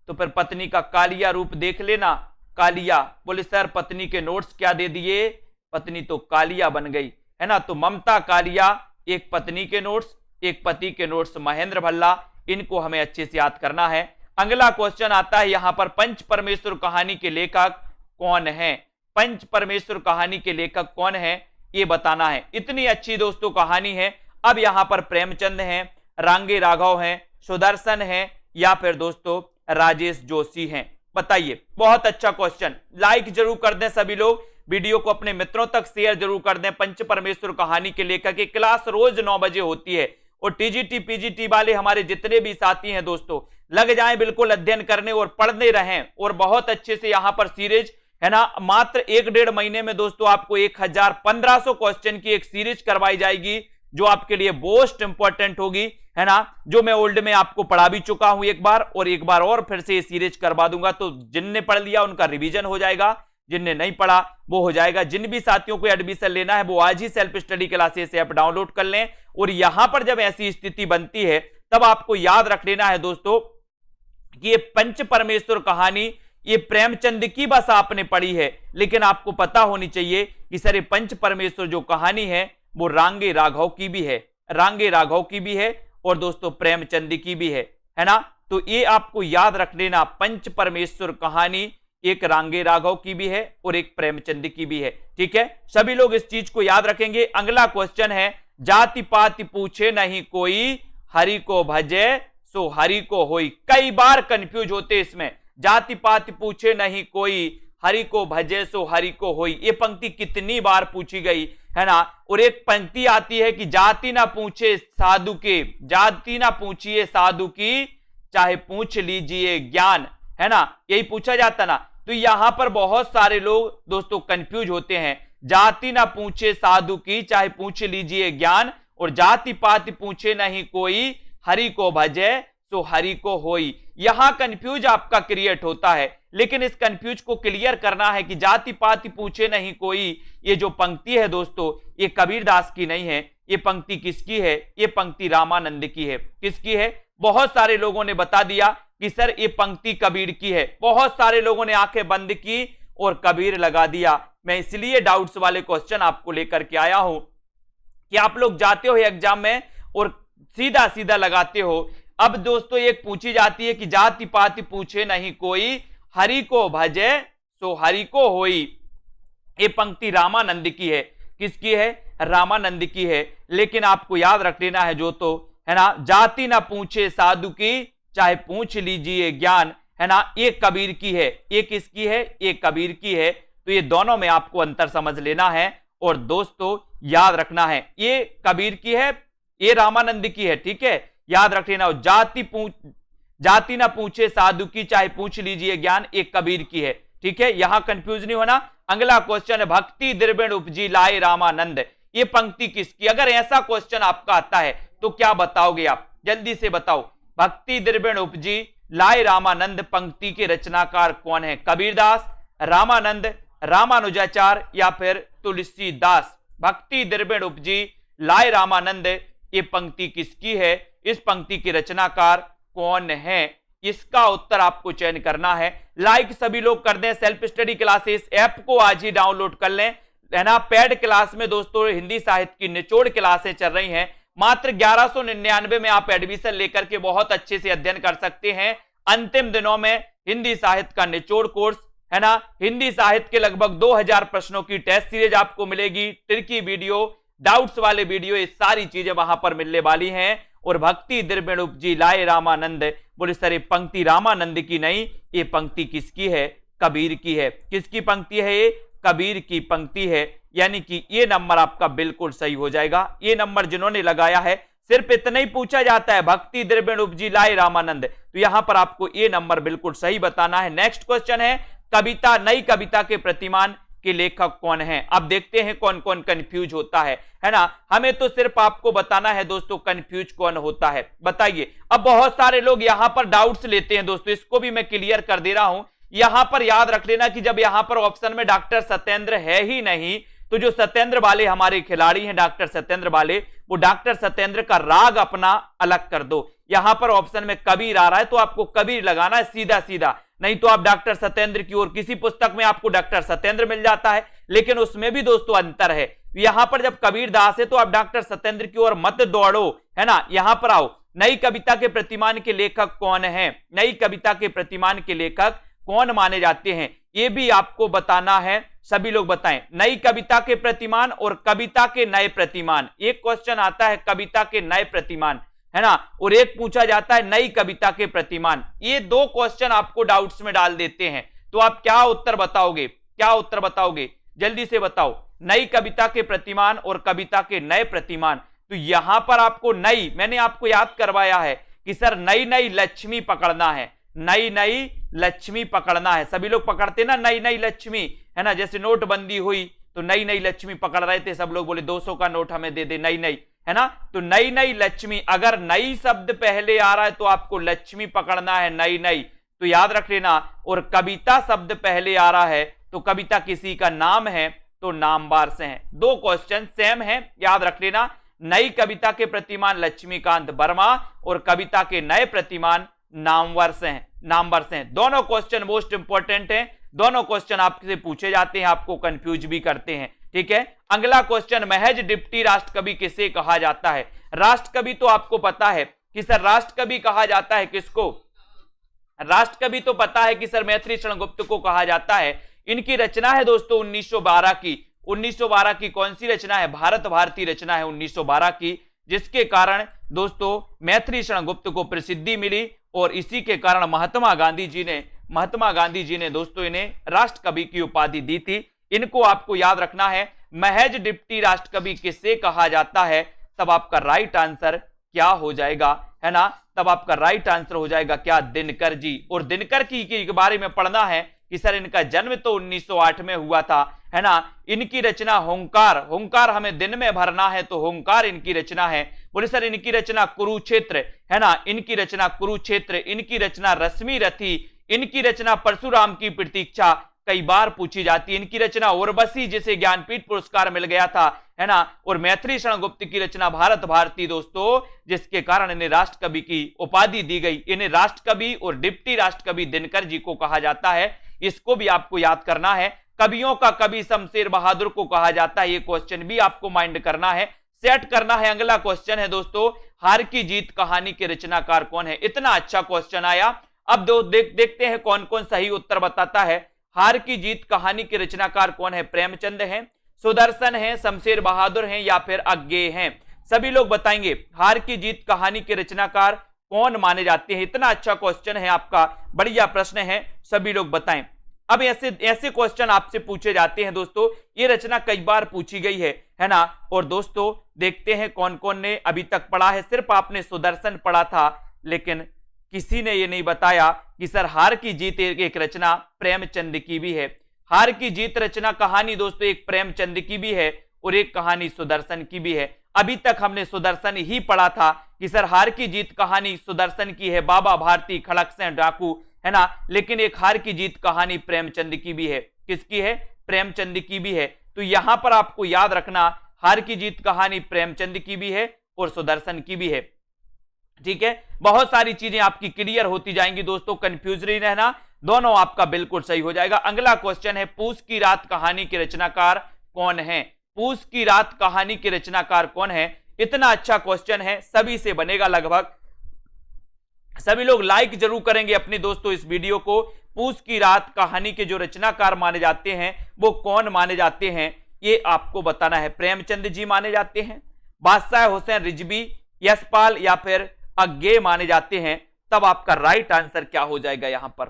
तो फिर पत्नी का कालिया रूप देख लेना, कालिया। बोले सर पत्नी के नोट्स क्या दे दिए? पत्नी तो कालिया बन गई, है ना। तो ममता कालिया एक पत्नी के नोट्स, एक पति के नोट्स महेंद्र भल्ला, इनको हमें अच्छे से याद करना है। अगला क्वेश्चन आता है यहां पर, पंच परमेश्वर कहानी के लेखक कौन है? पंच परमेश्वर कहानी के लेखक कौन है ये बताना है। इतनी अच्छी दोस्तों कहानी है। अब यहां पर प्रेमचंद हैं, रांगे राघव हैं, सुदर्शन हैं या फिर दोस्तों राजेश जोशी हैं? बताइए। बहुत अच्छा क्वेश्चन, लाइक जरूर कर दें सभी लोग, वीडियो को अपने मित्रों तक शेयर जरूर कर दें। पंच परमेश्वर कहानी के लेखक की क्लास रोज 9 बजे होती है और टीजीटी पीजीटी वाले हमारे जितने भी साथी हैं दोस्तों लग जाएं बिल्कुल अध्ययन करने और पढ़ने रहें। और बहुत अच्छे से यहां पर सीरीज है ना, मात्र 1-1.5 महीने में दोस्तों आपको 1500 क्वेश्चन की एक सीरीज करवाई जाएगी जो आपके लिए मोस्ट इंपॉर्टेंट होगी, है ना। जो मैं ओल्ड में आपको पढ़ा भी चुका हूं एक बार और फिर से ये सीरीज करवा दूंगा। तो जिनने पढ़ लिया उनका रिवीजन हो जाएगा, जिनने नहीं पढ़ा वो हो जाएगा। जिन भी साथियों को एडमिशन लेना है वो आज ही self study classes app download कर लें। और यहां पर जब ऐसी स्थिति बनती है तब आपको याद रख लेना है दोस्तों कि ये पंच परमेश्वर कहानी ये प्रेमचंद की बस आपने पढ़ी है, लेकिन आपको पता होनी चाहिए कि सर ये पंच परमेश्वर जो कहानी है वो रांगे राघव की भी है, रांगे राघव की भी है और दोस्तों प्रेमचंद की भी है ना। तो ये आपको याद रख लेना, पंच परमेश्वर कहानी एक रांगे राघव की भी है और एक प्रेमचंद की भी है, ठीक है। सभी लोग इस चीज को याद रखेंगे। अगला क्वेश्चन है, जाति पाति पूछे नहीं कोई, हरि को भजे सो हरि को होई। कई बार कंफ्यूज होते इसमें, जाति पाति पूछे नहीं कोई, हरि को भजे सो हरि को होई। ये पंक्ति कितनी बार पूछी गई है ना। और एक पंक्ति आती है कि जाति ना पूछे साधु के, जाति ना पूछिए साधु की, चाहे पूछ लीजिए ज्ञान, है ना, यही पूछा जाता ना। तो यहां पर बहुत सारे लोग दोस्तों कंफ्यूज होते हैं। जाति ना पूछे साधु की, चाहे पूछ लीजिए ज्ञान, और जाति पाति पूछे नहीं कोई, हरि को भजे सो हरि को होई। यहां कंफ्यूज आपका क्रिएट होता है, लेकिन इस कंफ्यूज को क्लियर करना है कि जाति पाति पूछे नहीं कोई, ये जो पंक्ति है दोस्तों, ये कबीरदास की नहीं है। ये पंक्ति किसकी है? ये पंक्ति रामानंद की है। किसकी है? बहुत सारे लोगों ने बता दिया कि सर ये पंक्ति कबीर की है। बहुत सारे लोगों ने आंखें बंद की और कबीर लगा दिया। मैं इसलिए डाउट्स वाले क्वेश्चन आपको लेकर के आया हूं कि आप लोग जाते हो एग्जाम में और सीधा सीधा लगाते हो। अब दोस्तों एक पूछी जाती है कि जाति पाति पूछे नहीं कोई, हरि को भजे सो हरि को होई। ये पंक्ति रामानंद की है। किसकी है? रामानंद की है। लेकिन आपको याद रख लेना है जो तो, है ना, जाति ना पूछे साधु की, चाहे पूछ लीजिए ज्ञान, है ना, ये कबीर की है। ये किसकी है? ये कबीर की है। तो ये दोनों में आपको अंतर समझ लेना है और दोस्तों याद रखना है, ये कबीर की है, ये रामानंद की है। ठीक है, याद रख लेना। जाति ना पूछे साधु की, चाहे पूछ लीजिए ज्ञान, एक कबीर की है। ठीक है, यहां कंफ्यूज नहीं होना। अगला क्वेश्चन है, भक्ति द्रविण उपजी लाए रामानंद, ये पंक्ति किसकी? अगर ऐसा क्वेश्चन आपका आता है तो क्या बताओगे आप? जल्दी से बताओ। भक्ति द्रविण उपजी लाए रामानंद पंक्ति के रचनाकार कौन है? कबीरदास, रामानंद, रामानुजाचार्य या फिर तुलसीदास? भक्ति द्रविण उपजी लाए रामानंद, ये पंक्ति किसकी है? इस पंक्ति के रचनाकार कौन है? इसका उत्तर आपको चयन करना है। लाइक सभी लोग कर दें। सेल्फ स्टडी क्लासेस ऐप को आज ही डाउनलोड कर लें, है ना। पेड क्लास में दोस्तों हिंदी साहित्य की निचोड़ क्लासें चल रही हैं। मात्र 1199 में आप एडमिशन लेकर के बहुत अच्छे से अध्ययन कर सकते हैं। अंतिम दिनों में हिंदी साहित्य का निचोड़ कोर्स, है ना, हिंदी साहित्य के लगभग 2000 प्रश्नों की टेस्ट सीरीज आपको मिलेगी, ट्रिकी वीडियो, डाउट्स वाले वीडियो, ये सारी चीजें वहां पर मिलने वाली हैं। और भक्ति द्रविण उपजी लाए रामानंद, बोले सर ये पंक्ति रामानंद की नहीं, ये पंक्ति किसकी है? कबीर की है। किसकी पंक्ति है? ये कबीर की पंक्ति है। यानी कि ये नंबर आपका बिल्कुल सही हो जाएगा। ये नंबर जिन्होंने लगाया है, सिर्फ इतना ही पूछा जाता है, भक्ति द्रविण उपजी लाए रामानंद, तो यहां पर आपको ये नंबर बिल्कुल सही बताना है। नेक्स्ट क्वेश्चन है, कविता, नई कविता के प्रतिमान के लेखक कौन है? अब देखते हैं कौन कौन कंफ्यूज होता है ना। हमें तो सिर्फ आपको बताना है दोस्तों कंफ्यूज कौन होता है, बताइए। अब बहुत सारे लोग यहां पर डाउट्स लेते हैं दोस्तों, इसको भी मैं क्लियर कर दे रहा हूं। यहां पर याद रख लेना कि जब यहां पर ऑप्शन में डॉक्टर सत्येंद्र है ही नहीं, तो जो सत्येंद्र वाले हमारे खिलाड़ी हैं, डॉक्टर सत्येंद्र वाले, वो डॉक्टर सत्येंद्र का राग अपना अलग कर दो। यहां पर ऑप्शन में कबीर आ रहा है तो आपको कबीर लगाना है सीधा सीधा, नहीं तो आप डॉक्टर सत्येंद्र की ओर, किसी पुस्तक में आपको डॉक्टर सत्येंद्र मिल जाता है, लेकिन उसमें भी दोस्तों अंतर है। यहां पर जब कबीर दास है तो आप डॉक्टर सत्येंद्र की ओर मत दौड़ो, है ना, यहां पर आओ। नई कविता के प्रतिमान के लेखक कौन है? नई कविता के प्रतिमान के लेखक कौन माने जाते हैं, ये भी आपको बताना है। सभी लोग बताएं। नई कविता के प्रतिमान और कविता के नए प्रतिमान, एक क्वेश्चन आता है कविता के नए प्रतिमान, है ना, और एक पूछा जाता है नई कविता के प्रतिमान। ये दो क्वेश्चन आपको डाउट्स में डाल देते हैं, तो आप क्या उत्तर बताओगे? क्या उत्तर बताओगे? जल्दी से बताओ। नई कविता के प्रतिमान और कविता के नए प्रतिमान, तो यहां पर आपको नई, मैंने आपको याद करवाया है कि सर नई नई लक्ष्मी पकड़ना है, नई नई लक्ष्मी पकड़ना है। सभी लोग पकड़ते ना नई नई लक्ष्मी, है ना, जैसे नोटबंदी हुई तो नई नई लक्ष्मी पकड़ रहे थे, सब लोग बोले 200 का नोट हमें दे दे, नई नई, है ना। तो नई नई लक्ष्मी, अगर नई शब्द पहले आ रहा है तो आपको लक्ष्मी पकड़ना है, नई नई, तो याद रख लेना। और कविता शब्द पहले आ रहा है तो कविता किसी का नाम है तो नामवार से है। दो क्वेश्चन सेम है, याद रख लेना। नई कविता के प्रतिमान लक्ष्मीकांत वर्मा और कविता के नए प्रतिमान नामवर से हैं, नामवर से हैं। दोनों क्वेश्चन मोस्ट इंपॉर्टेंट हैं, दोनों क्वेश्चन आपसे पूछे जाते हैं, आपको कंफ्यूज भी करते हैं। ठीक है, अगला क्वेश्चन, महज डिप्टी राष्ट्रकवि किसे कहा जाता है? राष्ट्रकवि तो आपको पता है कि सर राष्ट्रकवि कहा जाता है किसको? राष्ट्रकवि तो पता है कि सर मैथिली शरण गुप्त को कहा जाता है। इनकी रचना है दोस्तों 1912 की। 1912 की कौन सी रचना है? भारत भारती रचना है 1912 की, जिसके कारण दोस्तों मैथिली शरण गुप्त को प्रसिद्धि मिली और इसी के कारण महात्मा गांधी जी ने दोस्तों इन्हें राष्ट्रकवि की उपाधि दी थी। इनको आपको याद रखना है। महज डिप्टी राष्ट्रकवि किसे कहा जाता है? तब आपका राइट आंसर क्या हो जाएगा, है ना, तब आपका राइट आंसर हो जाएगा क्या, दिनकर जी। और दिनकर की के बारे में पढ़ना है कि सर इनका जन्म तो 1908 में हुआ था, है ना। इनकी रचना होंकार, होंकार हमें दिन में भरना है तो होंकार इनकी रचना है। बोले सर इनकी रचना कुरुक्षेत्र, है ना, इनकी रचना कुरुक्षेत्र, इनकी रचना रश्मि रथी, इनकी रचना परशुराम की प्रतीक्षा, कई बार पूछी जाती है। इनकी रचना उर्वशी जिसे ज्ञानपीठ पुरस्कार मिल गया था, है ना। और मैथिली शरण गुप्त की रचना भारत भारती दोस्तों, जिसके कारण इन्हें राष्ट्र कवि की उपाधि दी गई। इन्हें राष्ट्र कवि और डिप्टी राष्ट्र कवि दिनकर जी को कहा जाता है। इसको भी आपको याद करना है। कवियों का कवि शमशेर बहादुर को कहा जाता है। ये क्वेश्चन भी आपको माइंड करना है, सेट करना है। अगला क्वेश्चन है दोस्तों, हार की जीत कहानी के रचनाकार कौन है। इतना अच्छा क्वेश्चन आया। अब देखते हैं कौन कौन सही उत्तर बताता है। हार की जीत कहानी के रचनाकार कौन है, प्रेमचंद हैं, सुदर्शन हैं, शमशेर बहादुर हैं या फिर अज्ञेय हैं। सभी लोग बताएंगे हार की जीत कहानी के रचनाकार कौन माने जाते हैं। इतना अच्छा क्वेश्चन है आपका, बढ़िया प्रश्न है, सभी लोग बताएं। अब ऐसे क्वेश्चन आपसे पूछे जाते हैं दोस्तों। ये रचना कई बार पूछी गई है ना। और दोस्तों देखते हैं कौन कौन ने अभी तक पढ़ा है। सिर्फ आपने सुदर्शन पढ़ा था, लेकिन किसी ने ये नहीं बताया कि सर हार की जीत एक रचना प्रेमचंद की भी है। हार की जीत रचना कहानी दोस्तों एक प्रेमचंद की भी है और एक कहानी सुदर्शन की भी है। अभी तक हमने सुदर्शन ही पढ़ा था कि सर हार की जीत कहानी सुदर्शन की है, बाबा भारती, खड़कसेन डाकू, है ना। लेकिन एक हार की जीत कहानी प्रेमचंद की भी है। किसकी है, प्रेमचंद की भी है। तो यहां पर आपको याद रखना, हार की जीत कहानी प्रेमचंद की भी है और सुदर्शन की भी है। ठीक है, बहुत सारी चीजें आपकी क्लियर होती जाएंगी दोस्तों, कंफ्यूज नहीं रहना, दोनों आपका बिल्कुल सही हो जाएगा। अगला क्वेश्चन है, पूस की रात कहानी के रचनाकार कौन है। पूस की रात कहानी के रचनाकार कौन है। इतना अच्छा क्वेश्चन है, सभी से बनेगा लगभग। सभी लोग लाइक जरूर करेंगे अपने दोस्तों इस वीडियो को। पूस की रात कहानी के जो रचनाकार माने जाते हैं वो कौन माने जाते हैं, ये आपको बताना है। प्रेमचंद जी माने जाते हैं, बादशाह हुसैन रिजवी, यशपाल या फिर अज्ञेय माने जाते हैं। तब आपका राइट आंसर क्या हो जाएगा यहां पर,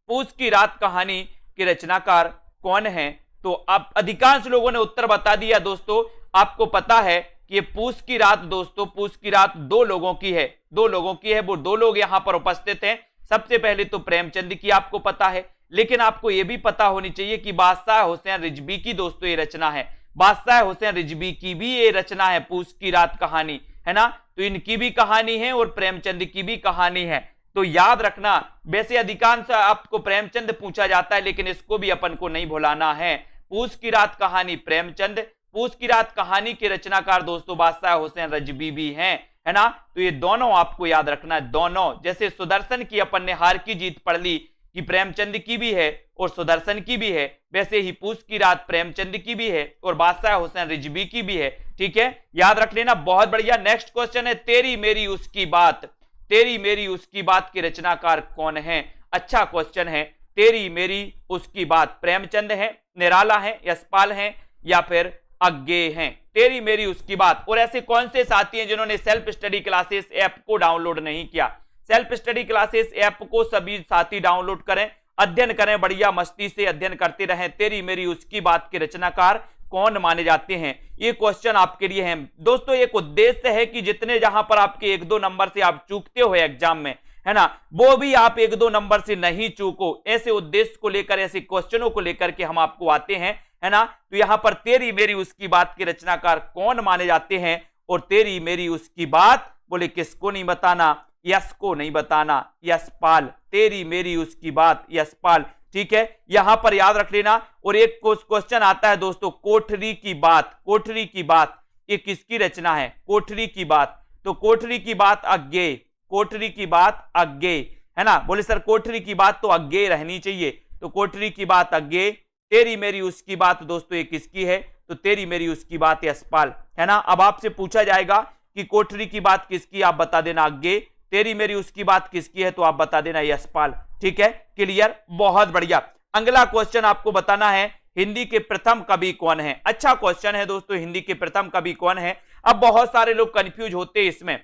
पूस की रात कहानी के रचनाकार कौन है। तो अब अधिकांश लोगों ने उत्तर बता दिया दोस्तों। आपको पता है कि ये पूस की रात दोस्तों, पूस की रात दो लोगों की है, दो लोगों की है। वो दो लोग यहां पर उपस्थित हैं। सबसे पहले तो प्रेमचंद की आपको पता है, लेकिन आपको यह भी पता होनी चाहिए कि बादशाह हुसैन रिजवी की दोस्तों ये रचना है। बादशाह हुसैन रिजवी की भी ये रचना है पूस की रात कहानी, है ना। तो इनकी भी कहानी है और प्रेमचंद की भी कहानी है। तो याद रखना, वैसे अधिकांश आपको प्रेमचंद पूछा जाता है, लेकिन इसको भी अपन को नहीं भुलाना है। पूस की रात कहानी प्रेमचंद, पूस की रात कहानी के रचनाकार दोस्तों बादशाह हुसैन रिजवी भी हैं, है ना। तो ये दोनों आपको याद रखना है, दोनों। जैसे सुदर्शन की अपन ने हार की जीत पढ़ ली कि प्रेमचंद की भी है और सुदर्शन की भी है, वैसे ही पूस की रात प्रेमचंद की भी है और बादशाह हुसैन रिजवी की भी है। ठीक है, याद रख लेना, बहुत बढ़िया। नेक्स्ट क्वेश्चन है, तेरी मेरी उसकी बात, तेरी मेरी उसकी बात के रचनाकार कौन है। अच्छा क्वेश्चन है। तेरी मेरी उसकी बात प्रेमचंद है, निराला है, यशपाल है या फिर अज्ञेय हैं। तेरी मेरी उसकी बात। और ऐसे कौन से साथी हैं जिन्होंने सेल्फ स्टडी क्लासेस ऐप को डाउनलोड नहीं किया। सेल्फ स्टडी क्लासेस ऐप को सभी साथी डाउनलोड करें, अध्ययन करें, बढ़िया मस्ती से अध्ययन करते रहें। तेरी मेरी उसकी बात के रचनाकार कौन माने जाते हैं, ये क्वेश्चन आपके लिए है दोस्तों। एक उद्देश्य है कि जितने जहां पर आपके 1-2 नंबर से आप चूकते हो एग्जाम में, है ना, वो भी आप 1-2 नंबर से नहीं चूको। ऐसे उद्देश्य को लेकर, ऐसे क्वेश्चनों को लेकर के हम आपको आते हैं, है ना। तो यहां पर तेरी मेरी उसकी बात के रचनाकार कौन माने जाते हैं। और तेरी मेरी उसकी बात बोले किसको नहीं बताना, यश को नहीं बताना, यशपाल। तेरी मेरी उसकी बात, यशपाल। ठीक है, यहां पर याद रख लेना। और एक क्वेश्चन आता है दोस्तों, कोठरी की बात, कोठरी की बात ये किसकी रचना है। कोठरी की बात, तो कोठरी की बात अज्ञेय, कोठरी की बात अज्ञेय, है ना। बोले सर कोठरी की बात तो अज्ञेय रहनी चाहिए, तो कोठरी की बात अज्ञेय। तेरी मेरी उसकी बात दोस्तों ये किसकी है, तो तेरी मेरी उसकी बात यशपाल, है ना। अब आपसे पूछा जाएगा कि कोठरी की बात किसकी, आप बता देना अज्ञेय। तेरी मेरी उसकी बात किसकी है, तो आप बता देना यशपाल। ठीक है, क्लियर, बहुत बढ़िया। अगला क्वेश्चन आपको बताना है, हिंदी के प्रथम कवि कौन है। अच्छा क्वेश्चन है दोस्तों, हिंदी के प्रथम कवि कौन है। अब बहुत सारे लोग कंफ्यूज होते हैं इसमें,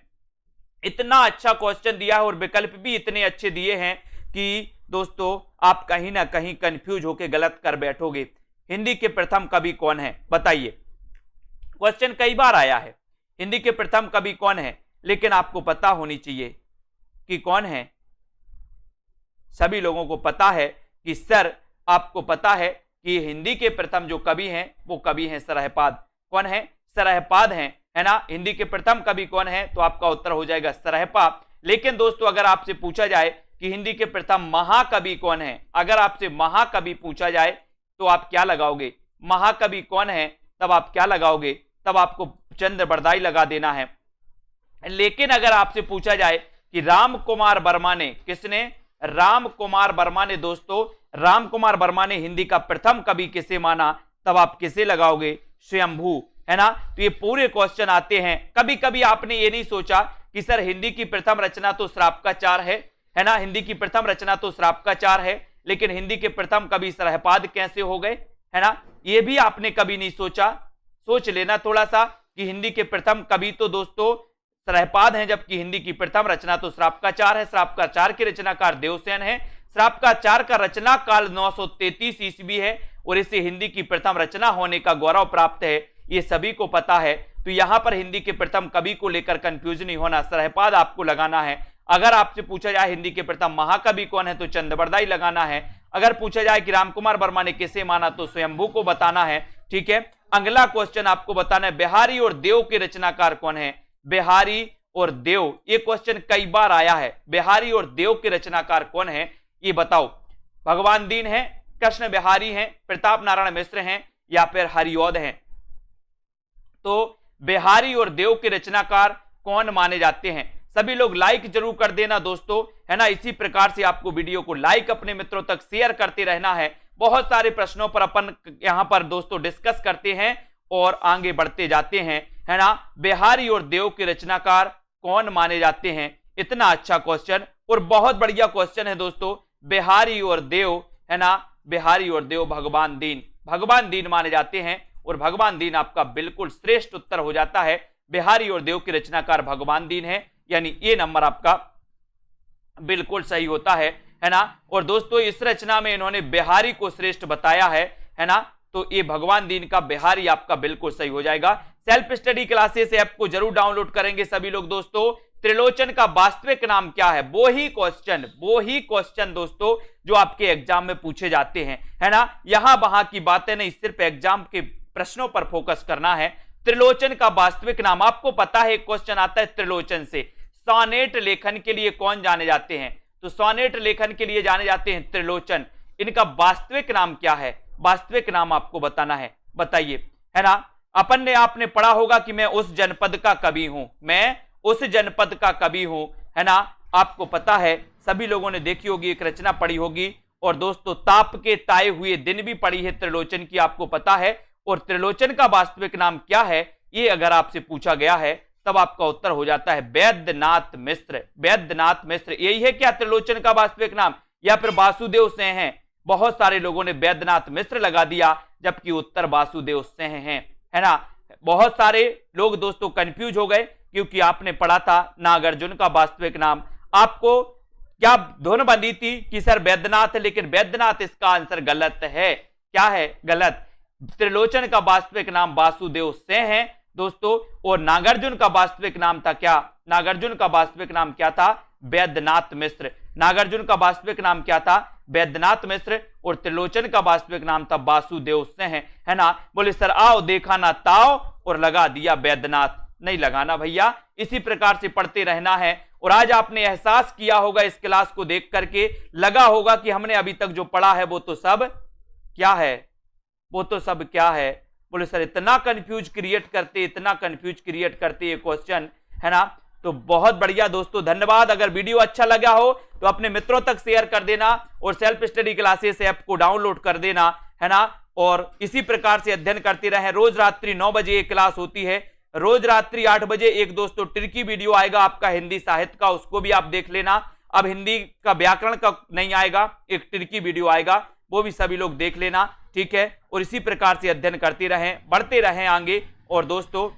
इतना अच्छा क्वेश्चन दिया है और विकल्प भी इतने अच्छे दिए हैं कि दोस्तों आप कहीं ना कहीं कंफ्यूज होकर गलत कर बैठोगे। हिंदी के प्रथम कवि कौन है बताइए। क्वेश्चन कई बार आया है, हिंदी के प्रथम कवि कौन है, लेकिन आपको पता होनी चाहिए कि कौन है? सभी लोगों को पता है कि सर, आपको पता है कि हिंदी के प्रथम जो कवि हैं वो कवि हैं सरहपाद। कौन है? सरहपाद हैं, है ना। हिंदी के प्रथम कवि कौन है? तो आपका उत्तर हो जाएगा सरहपा। लेकिन दोस्तों अगर आपसे पूछा जाए कि हिंदी के प्रथम महाकवि कौन है, अगर आपसे महाकवि पूछा जाए तो आप क्या लगाओगे? महाकवि कौन है तब आप क्या लगाओगे? तब आपको चंद्र बरदाई लगा देना है। लेकिन अगर आपसे पूछा जाए कि राम कुमार वर्मा ने, किसने? राम कुमार वर्मा ने। दोस्तों राम कुमार वर्मा ने हिंदी का प्रथम कवि किसे माना, तब आप किसे लगाओगे? स्वयंभू, है ना। तो ये पूरे क्वेश्चन आते हैं। कभी कभी आपने ये नहीं सोचा कि सर हिंदी की प्रथम रचना तो श्रापकाचार है ना, हिंदी की प्रथम रचना तो श्रापकाचार है, लेकिन हिंदी के प्रथम कवि सरहपाद कैसे हो गए, है ना। ये भी आपने कभी नहीं सोचा। सोच लेना थोड़ा सा कि हिंदी के प्रथम कवि तो दोस्तों सरहपाद हैं, जबकि हिंदी की प्रथम रचना तो श्रापकाचार है। श्रापकाचार के रचनाकार देवसेन है। श्रापकाचार का रचना काल 933 ईस्वी है और इसे हिंदी की प्रथम रचना होने का गौरव प्राप्त है, ये सभी को पता है। तो यहां पर हिंदी के प्रथम कवि को लेकर कंफ्यूज नहीं होना, सरहपाद आपको लगाना है। अगर आपसे पूछा जाए हिंदी के प्रथम महाकवि कौन है तो चंद्रबरदाई लगाना है। अगर पूछा जाए कि रामकुमार वर्मा ने किसे माना तो स्वयंभू को बताना है। ठीक है, अगला क्वेश्चन आपको बताना है बिहारी और देव के रचनाकार कौन है? बिहारी और देव, ये क्वेश्चन कई बार आया है। बिहारी और देव के रचनाकार कौन है ये बताओ। भगवान दीन है, कृष्ण बिहारी हैं, प्रताप नारायण मिश्र हैं या फिर हरिऔध हैं? तो बिहारी और देव के रचनाकार कौन माने जाते हैं? सभी लोग लाइक जरूर कर देना दोस्तों, है ना। इसी प्रकार से आपको वीडियो को लाइक अपने मित्रों तक शेयर करते रहना है। बहुत सारे प्रश्नों पर अपन यहां पर दोस्तों डिस्कस करते हैं और आगे बढ़ते जाते हैं, है ना। बिहारी और देव के रचनाकार कौन माने जाते हैं? इतना अच्छा क्वेश्चन और बहुत बढ़िया क्वेश्चन है दोस्तों। बिहारी और देव, है ना, बिहारी और देव भगवान दीन माने जाते हैं और भगवान दीन आपका बिल्कुल श्रेष्ठ उत्तर हो जाता है। बिहारी और देव के रचनाकार भगवान दीन है, यानी ये नंबर आपका बिल्कुल सही होता है ना। और दोस्तों इस रचना में इन्होंने बिहारी को श्रेष्ठ बताया है ना। तो ये भगवान दीन का बिहारी आपका बिल्कुल सही हो जाएगा। सेल्फ स्टडी क्लासेस ऐप को जरूर डाउनलोड करेंगे सभी लोग दोस्तों। त्रिलोचन का वास्तविक नाम क्या है? वो ही क्वेश्चन दोस्तों जो आपके एग्जाम में पूछे जाते हैं, है ना। यहां वहां की बातें नहीं, सिर्फ एग्जाम के प्रश्नों पर फोकस करना है। त्रिलोचन का वास्तविक नाम आपको पता है, क्वेश्चन आता है त्रिलोचन से। सोनेट लेखन के लिए कौन जाने जाते हैं? तो सोनेट लेखन के लिए जाने जाते हैं त्रिलोचन। इनका वास्तविक नाम क्या है? वास्तविक नाम आपको बताना है, बताइए, है ना। आपने पढ़ा होगा कि मैं उस जनपद का कवि हूं, मैं उस जनपद का कवि हूं, है ना। आपको पता है, सभी लोगों ने देखी होगी, एक रचना पढ़ी होगी। और दोस्तों ताप के ताए हुए दिन भी पढ़ी है त्रिलोचन की, आपको पता है। और त्रिलोचन का वास्तविक नाम क्या है ये अगर आपसे पूछा गया है तब आपका उत्तर हो जाता है वैद्यनाथ मिश्र। वैद्यनाथ मिश्र यही है क्या त्रिलोचन का वास्तविक नाम, या फिर वासुदेव सिंह है? बहुत सारे लोगों ने वैद्यनाथ मिश्र लगा दिया, जबकि उत्तर वासुदेव सिंह है ना। बहुत सारे लोग दोस्तों कंफ्यूज हो गए क्योंकि आपने पढ़ा था नागार्जुन का वास्तविक नाम। आपको क्या धुन बंधी थी कि सर वैद्यनाथ है, लेकिन वैद्यनाथ इसका आंसर गलत है। क्या है गलत? त्रिलोचन का वास्तविक नाम वासुदेव सिंह है दोस्तों। और नागार्जुन का वास्तविक नाम था क्या? नागार्जुन का वास्तविक नाम क्या था? वैद्यनाथ मिश्र। नागार्जुन का वास्तविक नाम क्या था? वैद्यनाथ मिश्र। और त्रिलोचन का वास्तविक नाम था वासुदेव सिंह, है ना। बोले सर आओ देखा ना ताओ और लगा दिया वैद्यनाथ। नहीं लगाना भैया, इसी प्रकार से पढ़ते रहना है। और आज आपने एहसास किया होगा इस क्लास को देख करके, लगा होगा कि हमने अभी तक जो पढ़ा है वो तो सब क्या है, वो तो सब क्या है। बोले सर इतना कंफ्यूज क्रिएट करते ये क्वेश्चन, है ना। तो बहुत बढ़िया दोस्तों, धन्यवाद। अगर वीडियो अच्छा लगा हो तो अपने मित्रों तक शेयर कर देना और सेल्फ स्टडी क्लासेस ऐप को डाउनलोड कर देना, है ना। और इसी प्रकार से अध्ययन करते रहें। रोज रात्रि 9 बजे एक क्लास होती है, रोज रात्रि 8 बजे एक दोस्तों ट्रिकी वीडियो आएगा आपका हिंदी साहित्य का, उसको भी आप देख लेना। अब हिंदी का व्याकरण का नहीं आएगा, एक ट्रिकी वीडियो आएगा, वो भी सभी लोग देख लेना, ठीक है। और इसी प्रकार से अध्ययन करते रहें, बढ़ते रहें आगे। और दोस्तों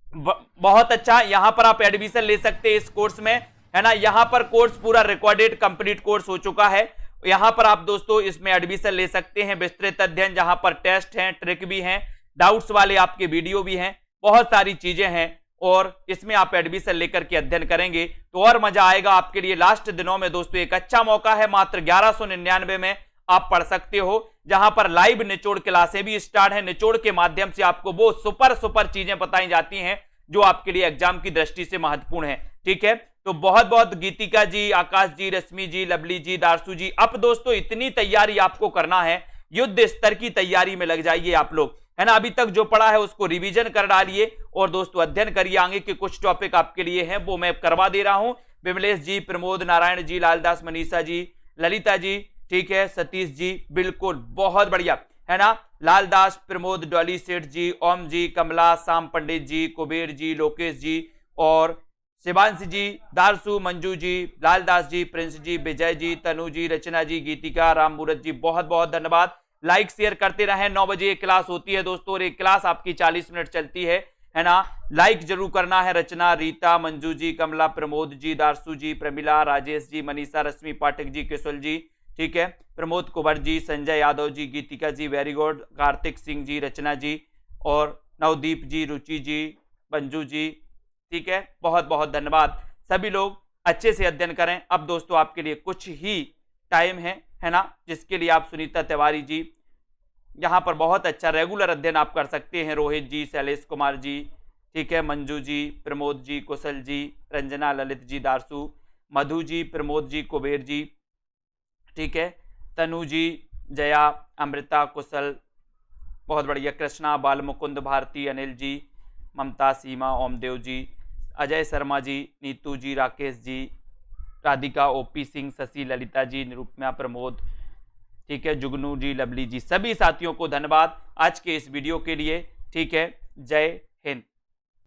बहुत अच्छा, यहां पर आप एडमिशन ले सकते हैं इस कोर्स में, है ना। यहां पर कोर्स पूरा रिकॉर्डेड कंप्लीट कोर्स हो चुका है। यहां पर आप दोस्तों इसमें एडमिशन ले सकते हैं। विस्तृत अध्ययन जहां पर टेस्ट हैं, ट्रिक भी हैं, डाउट्स वाले आपके वीडियो भी हैं, बहुत सारी चीजें हैं। और इसमें आप एडमिशन लेकर के अध्ययन करेंगे तो और मजा आएगा आपके लिए। लास्ट दिनों में दोस्तों एक अच्छा मौका है, मात्र 1199 में आप पढ़ सकते हो, जहां पर लाइव निचोड़ क्लासें भी स्टार्ट है। निचोड़ के माध्यम से आपको वो सुपर चीजें बताई जाती हैं जो आपके लिए एग्जाम की दृष्टि से महत्वपूर्ण है। ठीक है, तो बहुत बहुत गीतिका जी, आकाश जी, रश्मि जी, लवली जी, दारसू जी, अब दोस्तों इतनी तैयारी आपको करना है, युद्ध स्तर की तैयारी में लग जाइए आप लोग, है ना। अभी तक जो पढ़ा है उसको रिवीजन कर डालिए और दोस्तों अध्ययन करिए। आगे के कुछ टॉपिक आपके लिए हैं वो मैं करवा दे रहा हूं। विमलेश जी, प्रमोद, नारायण जी, लालदास, मनीषा जी, ललिता जी, ठीक है, सतीश जी, बिल्कुल बहुत बढ़िया, है ना। लालदास, प्रमोद, डॉली सेठ जी, ओम जी, कमला, शाम पंडित जी, कुबेर जी, लोकेश जी और शिवांश जी, दारसू, मंजू जी, लालदास जी, प्रिंस जी, विजय जी, तनु जी, रचना जी, गीतिका, राम मूरत जी, बहुत बहुत धन्यवाद। लाइक शेयर करते रहें। 9 बजे एक क्लास होती है दोस्तों और एक क्लास आपकी 40 मिनट चलती है ना। लाइक जरूर करना है। रचना, रीता, मंजू जी, कमला, प्रमोद जी, दारसू जी, प्रमिला, राजेश जी, मनीषा, रश्मि पाठक जी, किशोल जी, ठीक है, प्रमोद कुंवर जी, संजय यादव जी, गीतिका जी, वेरी गुड, कार्तिक सिंह जी, रचना जी और नवदीप जी, रुचि जी, मंजू जी, ठीक है, बहुत बहुत धन्यवाद। सभी लोग अच्छे से अध्ययन करें। अब दोस्तों आपके लिए कुछ ही टाइम है ना, जिसके लिए आप सुनीता तिवारी जी यहाँ पर बहुत अच्छा रेगुलर अध्ययन आप कर सकते हैं। रोहित जी, शैलेश कुमार जी, ठीक है, मंजू जी, प्रमोद जी, कुशल जी, रंजना, ललित जी, दारसू, मधु जी, प्रमोद जी, कुबेर जी, ठीक है, तनु जी, जया, अमृता, कुशल, बहुत बढ़िया, कृष्णा, बाल मुकुंद, भारती, अनिल जी, ममता, सीमा, ओमदेव जी, अजय शर्मा जी, नीतू जी, राकेश जी, राधिका, ओपी सिंह, शशि, ललिता जी, निरुपमा, प्रमोद, ठीक है, जुगनू जी, लवली जी, सभी साथियों को धन्यवाद आज के इस वीडियो के लिए। ठीक है, जय